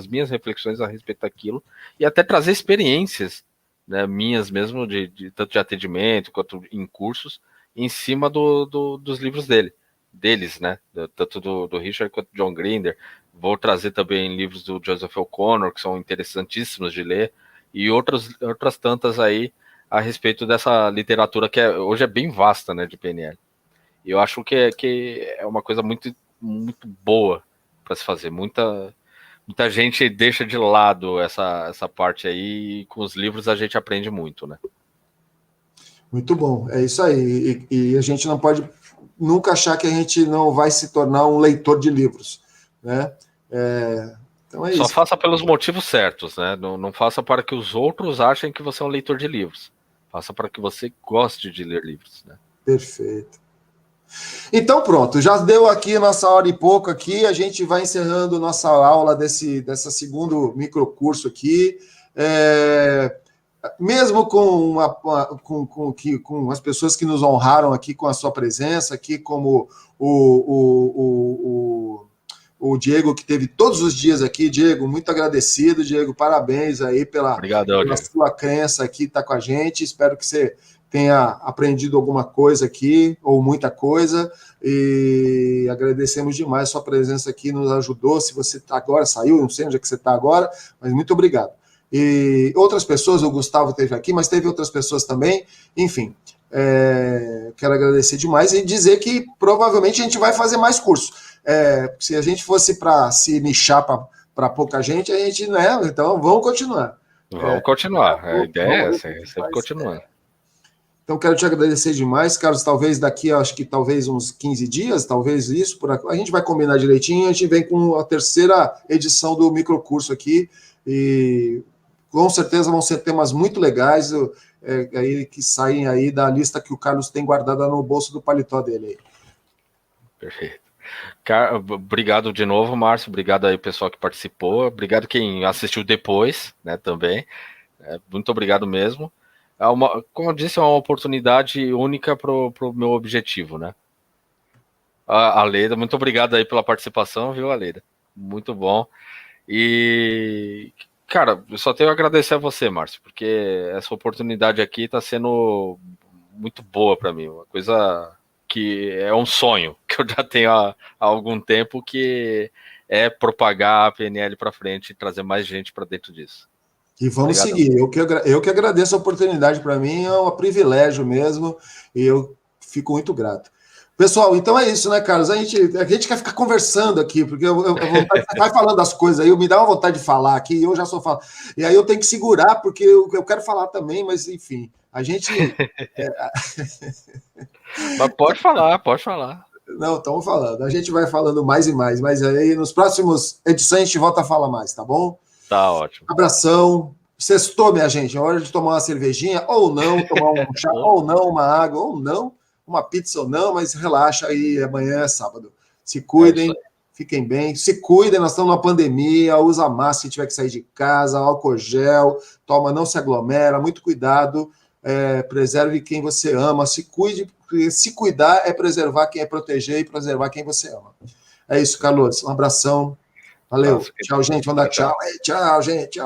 S2: minhas reflexões a respeito daquilo, e até trazer experiências, né, minhas mesmo, tanto de atendimento quanto em cursos, em cima dos livros deles, né, tanto do Richard quanto do John Grinder. Vou trazer também livros do Joseph O'Connor, que são interessantíssimos de ler, e outras tantas aí a respeito dessa literatura que hoje é bem vasta, né, de PNL. E eu acho que é uma coisa muito, muito boa para se fazer, muita gente deixa de lado essa parte aí, e com os livros a gente aprende muito, né?
S1: Muito bom, é isso aí. E a gente não pode nunca achar que a gente não vai se tornar um leitor de livros, né? Então é
S2: Só
S1: isso.
S2: faça pelos motivos certos, né? Não faça para que os outros achem que você é um leitor de livros. Faça para que você goste de ler livros, né?
S1: Perfeito. Então pronto, já deu aqui nossa hora e pouco aqui, a gente vai encerrando nossa aula dessa segundo microcurso aqui. Mesmo com as pessoas que nos honraram aqui com a sua presença, aqui como o Diego, que teve todos os dias aqui. Diego, muito agradecido. Diego, parabéns aí pela sua crença aqui, tá com a gente. Espero que você tenha aprendido alguma coisa aqui, ou muita coisa, e agradecemos demais a sua presença aqui, nos ajudou. Se você está agora, saiu, não sei onde é que você está agora, mas muito obrigado. E outras pessoas, o Gustavo esteve aqui, mas teve outras pessoas também, enfim, quero agradecer demais e dizer que provavelmente a gente vai fazer mais cursos. Se a gente fosse para se nichar para pouca gente, a gente não é, então vamos continuar.
S2: Vamos continuar, a ideia é essa, sempre continuando.
S1: Então, quero te agradecer demais, Carlos. Talvez daqui, acho que talvez uns 15 dias, talvez isso, a gente vai combinar direitinho, a gente vem com a terceira edição do microcurso aqui, e com certeza vão ser temas muito legais aí, que saem aí da lista que o Carlos tem guardada no bolso do paletó dele aí.
S2: Perfeito. Obrigado de novo, Márcio. Obrigado aí, pessoal que participou. Obrigado quem assistiu depois, né, também. Muito obrigado mesmo. Como eu disse, é uma oportunidade única para o meu objetivo, né? A Leida, muito obrigado aí pela participação, viu, Leida? Muito bom. E, cara, eu só tenho a agradecer a você, Márcio, porque essa oportunidade aqui está sendo muito boa para mim. Uma coisa que é um sonho que eu já tenho há algum tempo, que é propagar a PNL para frente e trazer mais gente para dentro disso.
S1: E vamos seguir. Eu que agradeço a oportunidade, para mim é um privilégio mesmo, e eu fico muito grato. Pessoal, então é isso, né, Carlos? A gente quer ficar conversando aqui, porque você vai falando das coisas aí, me dá uma vontade de falar aqui, eu já sou falo. E aí eu tenho que segurar, porque eu quero falar também, mas enfim, a gente.
S2: Mas pode falar, pode falar.
S1: Não, estamos falando. A gente vai falando mais e mais, mas aí nos próximos edições a gente volta a falar mais, tá bom?
S2: Tá ótimo.
S1: Abração. Sextou, minha gente. É hora de tomar uma cervejinha, ou não, tomar um chá, ou não, uma água, ou não, uma pizza ou não, mas relaxa aí, amanhã é sábado. Se cuidem, fiquem bem, se cuidem, nós estamos numa pandemia, usa máscara se tiver que sair de casa, álcool gel, toma, não se aglomera, muito cuidado, preserve quem você ama, se cuide, porque se cuidar é preservar quem é proteger e preservar quem você ama. É isso, Carlos, um abração, valeu, tchau, gente, vamos dar tchau, tchau, gente, tchau.